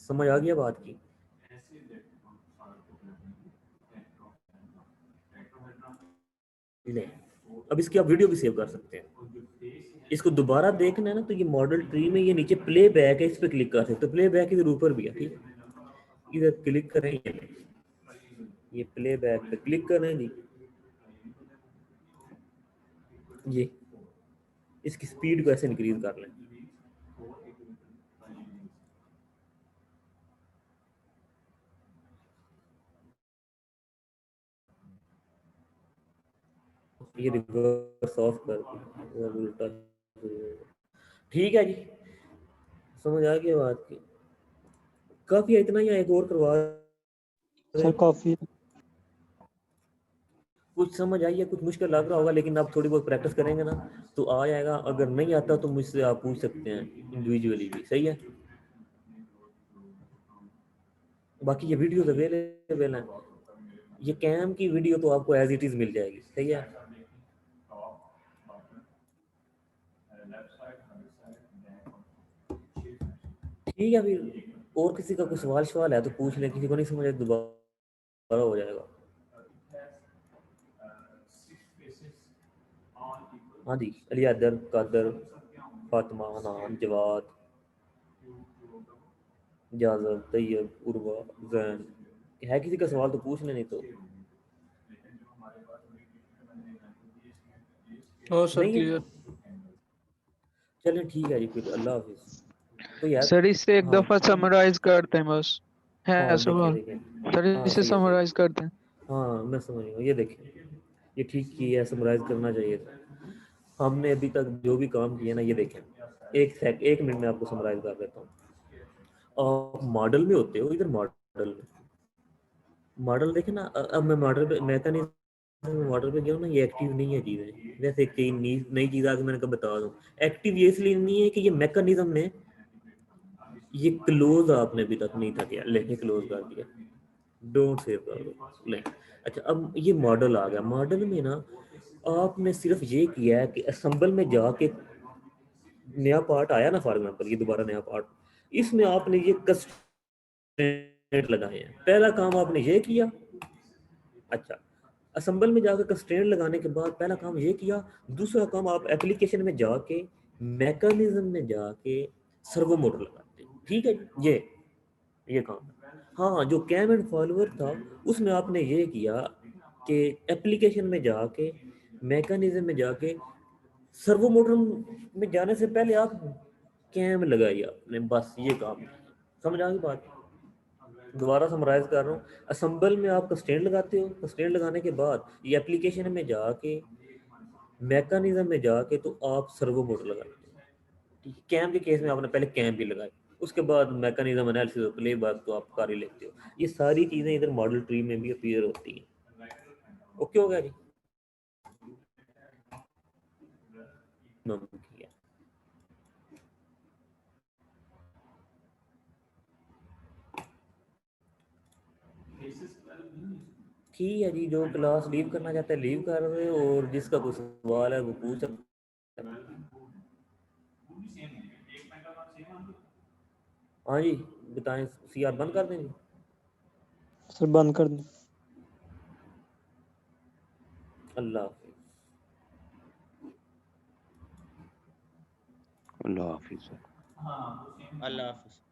समझ आ गया बात की? ले, अब इसकी आप वीडियो भी सेव कर सकते हैं। इसको दोबारा देखना है ना, तो ये मॉडल ट्री में ये नीचे प्ले बैक है, इस पर क्लिक कर सकते हो। प्ले बैक इधर ऊपर भी है, ठीक है, इधर क्लिक करें, ये प्ले बैक पे क्लिक करें जी, ये इसकी स्पीड को ऐसे इंक्रीज कर लें। ये रिवर्स ऑफ कर दिया, उल्टा, ठीक है जी, समझ आ गया बात की? काफी है इतना, या एक और करवा सर काफी। कुछ समझ आई है, कुछ मुश्किल लग रहा होगा, लेकिन आप थोड़ी बहुत प्रैक्टिस करेंगे ना तो आ जाएगा। अगर नहीं आता तो मुझसे आप पूछ सकते हैं इंडिविजुअली भी, सही है। बाकी ये वीडियोस अवेलेबल हैं, ये कैम की वीडियो तो आपको एज इट इज मिल जाएगी, सही है। ठीक है, फिर और किसी का कुछ सवाल है तो पूछ लें, किसी को नहीं समझ आए दोबारा हो जाएगा। हाँ जी, अली अदर, कादर, फातिमा, नाम, जवाद, जाजब, तैयब, उर्वा, जैन, है किसी का सवाल तो पूछ लें, नहीं तो सर नहीं है। क्लियर। चलें ठीक है जी, फिर अल्लाह हाफिज। तो यार सर इससे एक हाँ दफा समराइज करते हैं बस, है हाँ, देखें सवाल। देखें, सर हाँ इसे सही है, समराइज करते हैं। हाँ मैं समझ गया, ये देखें, ये ठीक किया है, समराइज करना चाहिए था। हमने अभी तक जो भी काम किया ना, ये देखें, एक मिनट में आपको समराइज कर देता हूँ। आप मॉडल में होते हो, इधर मॉडल में, मॉडल देखे ना, अब मैं मॉडल पे मैकेनिज्म मॉडल पे गया हूँ ना, ये एक्टिव नहीं है चीज़ें। वैसे एक नई चीज़ आगे मैंने कब बता दूँ, एक्टिव ये इसलिए नहीं है कि ये मैकेनिज्म में ये क्लोज आपने अभी तक नहीं था किया, लेके क्लोज कर दिया, डोंट सेव कर दो ले। अच्छा, अब ये मॉडल आ गया, मॉडल में ना आपने सिर्फ ये किया है कि असेंबल में जाके नया पार्ट आया ना, फॉर एग्जांपल ये दोबारा नया पार्ट, इसमें आपने ये कंस्ट्रेंट लगाए हैं। पहला काम आपने ये किया। अच्छा, असेंबल में जाकर कंस्ट्रेंट लगाने के बाद पहला काम ये किया। दूसरा काम, आप एप्लीकेशन में जाके मैकेनिज्म में जाके सर्वो मोटर लगाते हैं, ठीक है जी, ये काम। हाँ, जो कैम एंड फॉलोअर था उसमें आपने ये किया कि एप्लीकेशन में जाके मैकेनिज्म में जाके सर्वो मोटर में जाने से पहले आप कैम लगाई आपने, बस ये काम। समझ आ गई बात? दोबारा समराइज कर रहा हूँ, असेंबल में आप कंस्ट्रेंट लगाते हो, कंस्ट्रेंट लगाने के बाद ये एप्लीकेशन में जाके मैकेनिज्म में जाके तो आप सर्वो मोटर लगाते हो, ठीक है। कैम के केस में आपने पहले कैम भी लगाई, उसके बाद मैकेनिज्म एनालिसिस प्ले बैक तो आप कर ही लेते हो। ये सारी चीज़ें इधर मॉडल ट्री में भी अपीयर होती हैं। ओके हो गया जी? किया ठीक है जी, जो क्लास लीव करना चाहता है लीव कर रहे हो, और जिसका कुछ सवाल है वो पूछ सकता है। हाँ जी बताएं, सीआर बंद कर देंगे? सर बंद कर दें। अल्लाह हाफिज। अल्लाह हाफिज। अल्लाह हाफिज।